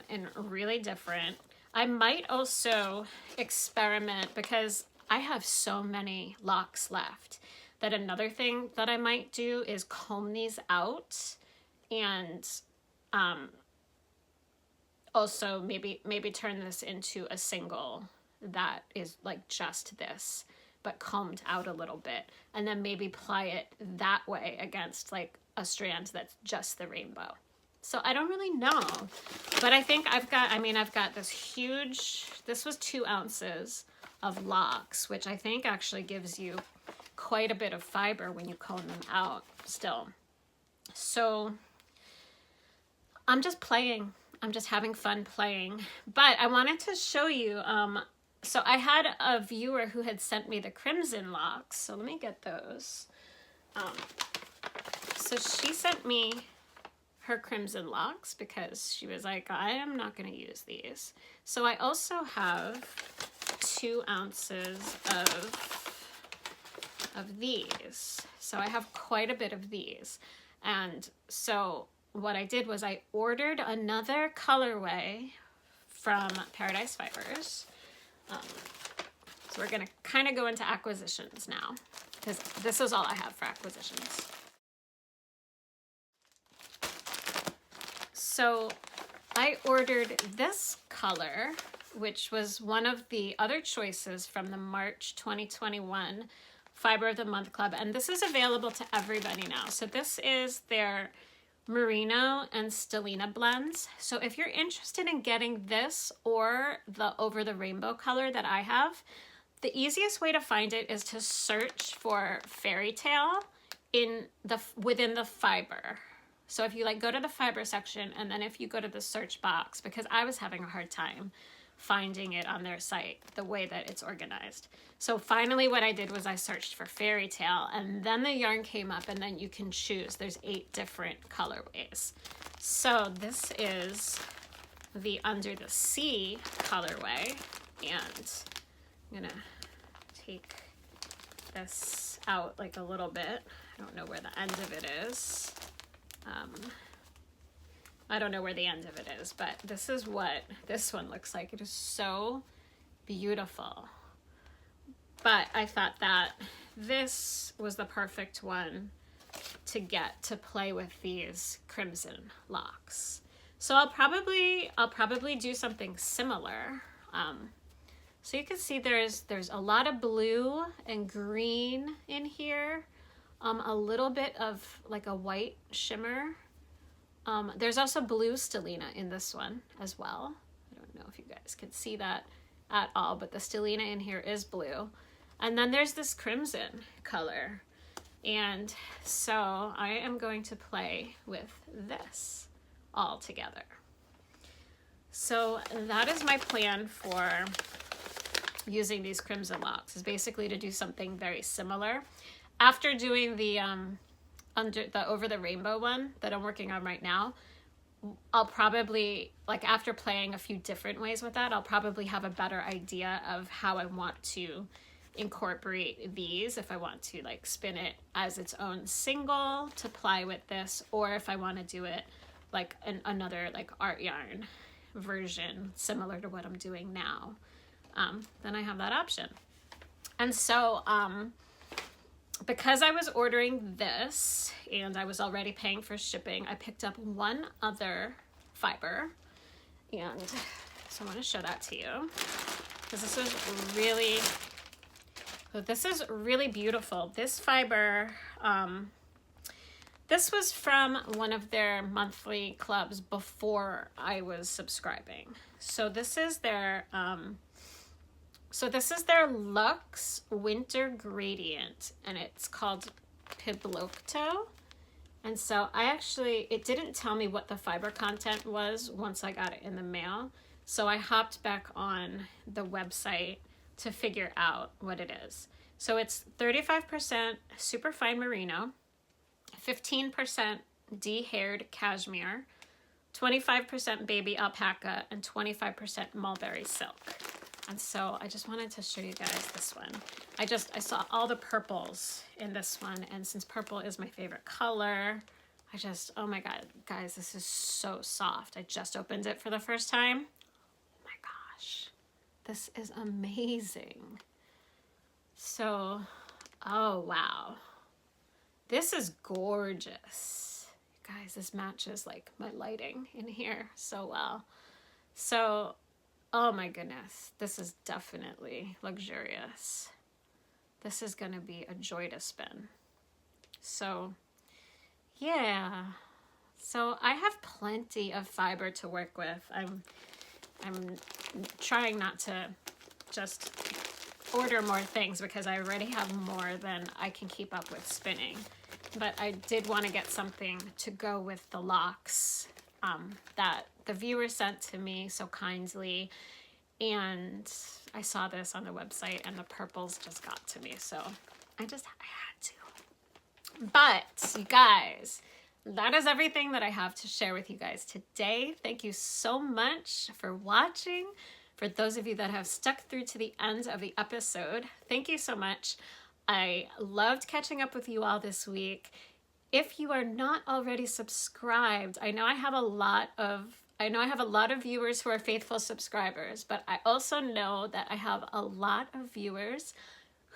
and really different. I might also experiment because I have so many locks left that another thing that I might do is comb these out and also maybe turn this into a single that is like just this, but combed out a little bit, and then maybe ply it that way against like a strand that's just the rainbow. So I don't really know, but I think I've got this huge, this was 2 ounces of locks, which I think actually gives you quite a bit of fiber when you comb them out still. So I'm just playing. I'm just having fun playing. But I wanted to show you, so I had a viewer who had sent me the crimson locks. So let me get those. So she sent me her crimson locks because she was like, I am not going to use these. So I also have 2 ounces of of these. So I have quite a bit of these. And so what I did was I ordered another colorway from Paradise Fibers. So we're gonna kind of go into acquisitions now, because this is all I have for acquisitions. So I ordered this color, which was one of the other choices from the March 2021 Fiber of the Month Club. And this is available to everybody now. So this is their Merino and Stellina blends. So if you're interested in getting this or the Over the Rainbow color that I have, the easiest way to find it is to search for Fairy Tale within the fiber. So if you go to the fiber section, and then if you go to the search box, because I was having a hard time finding it on their site, the way that it's organized. So finally what I did was I searched for Fairy Tale, and then the yarn came up, and then you can choose. There's 8 different colorways. So this is the Under the Sea colorway, and I'm gonna take this out a little bit. I don't know where the end of it is. I don't know where the end of it is, but this is what this one looks like. It is so beautiful. But I thought that this was the perfect one to get to play with these crimson locks. So I'll probably do something similar. So you can see there's a lot of blue and green in here. A little bit of a white shimmer. There's also blue Stellina in this one as well. I don't know if you guys can see that at all, but the Stellina in here is blue. And then there's this crimson color. And so I am going to play with this all together. So that is my plan for using these crimson locks, is basically to do something very similar. After doing the Over the Rainbow one that I'm working on right now, I'll probably, after playing a few different ways with that, I'll probably have a better idea of how I want to incorporate these, if I want to spin it as its own single to play with this, or if I want to do it another art yarn version similar to what I'm doing now. Then I have that option. And so because I was ordering this and I was already paying for shipping, I picked up one other fiber, and so I want to show that to you, because this is really beautiful. This fiber, this was from one of their monthly clubs before I was subscribing. So this is their Luxe Winter Gradient, and it's called Piblocto. And so it didn't tell me what the fiber content was once I got it in the mail. So I hopped back on the website to figure out what it is. So it's 35% superfine merino, 15% de-haired cashmere, 25% baby alpaca, and 25% mulberry silk. And so I just wanted to show you guys this one. I saw all the purples in this one, and since purple is my favorite color, oh my God, guys, this is so soft. I just opened it for the first time. Oh my gosh, this is amazing. So, oh wow, this is gorgeous. Guys, this matches my lighting in here so well. So, oh my goodness, this is definitely luxurious. This is gonna be a joy to spin. So yeah, so I have plenty of fiber to work with. I'm trying not to just order more things, because I already have more than I can keep up with spinning. But I did want to get something to go with the locks that the viewer sent to me so kindly, and I saw this on the website and the purples just got to me, so I had to. But you guys, that is everything that I have to share with you guys today. Thank you so much for watching. For those of you that have stuck through to the end of the episode, thank you so much. I loved catching up with you all this week. If you are not already subscribed, I know I have a lot of viewers who are faithful subscribers, but I also know that I have a lot of viewers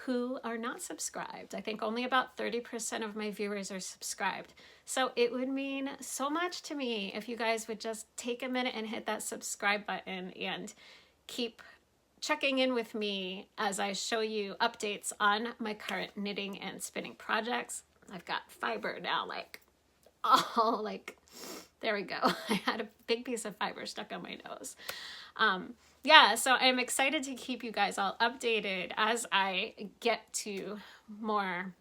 who are not subscribed. I think only about 30% of my viewers are subscribed. So it would mean so much to me if you guys would just take a minute and hit that subscribe button and keep checking in with me as I show you updates on my current knitting and spinning projects. I've got fiber now, there we go. I had a big piece of fiber stuck on my nose. Yeah, so I'm excited to keep you guys all updated as I get to more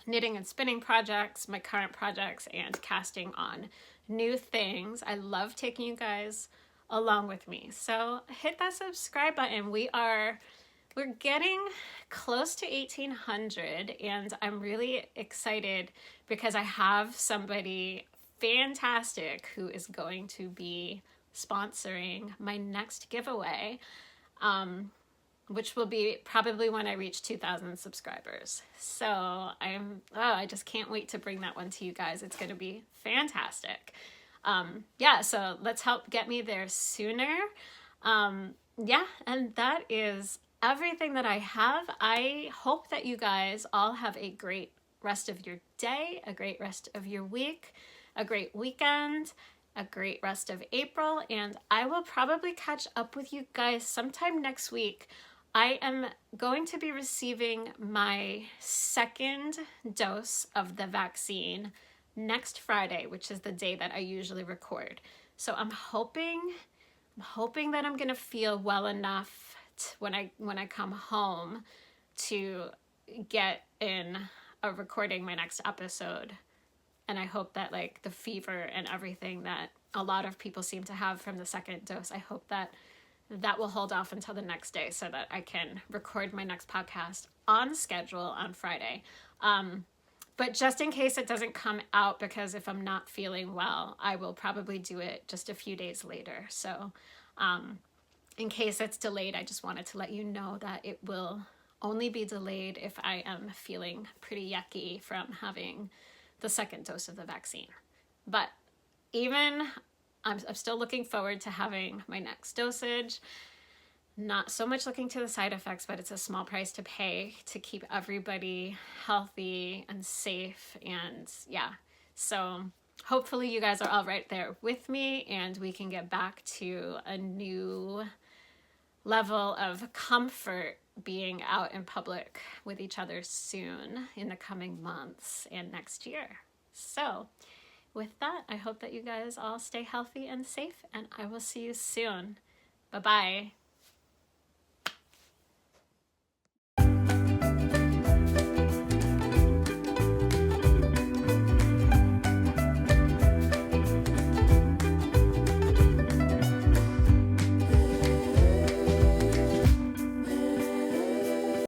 knitting and spinning projects, my current projects, and casting on new things. I love taking you guys along with me. So hit that subscribe button. We're getting close to 1,800, and I'm really excited because I have somebody fantastic who is going to be sponsoring my next giveaway, which will be probably when I reach 2,000 subscribers. So I just can't wait to bring that one to you guys. It's going to be fantastic. Yeah, so let's help get me there sooner. Yeah, and that is everything that I have. I hope that you guys all have a great rest of your day, a great rest of your week, a great weekend, a great rest of April, and I will probably catch up with you guys sometime next week. I am going to be receiving my second dose of the vaccine next Friday, which is the day that I usually record. So I'm hoping that I'm gonna feel well enough when I come home to get in recording my next episode. And I hope that like the fever and everything that a lot of people seem to have from the second dose, I hope that will hold off until the next day so that I can record my next podcast on schedule on Friday. But just in case it doesn't come out, because if I'm not feeling well, I will probably do it just a few days later. So in case it's delayed, I just wanted to let you know that it will only be delayed if I am feeling pretty yucky from having the second dose of the vaccine. But I'm still looking forward to having my next dosage. Not so much looking to the side effects, but it's a small price to pay to keep everybody healthy and safe. And yeah, so hopefully you guys are all right there with me and we can get back to a new level of comfort being out in public with each other soon in the coming months and next year. So with that, I hope that you guys all stay healthy and safe, and I will see you soon. Bye-bye.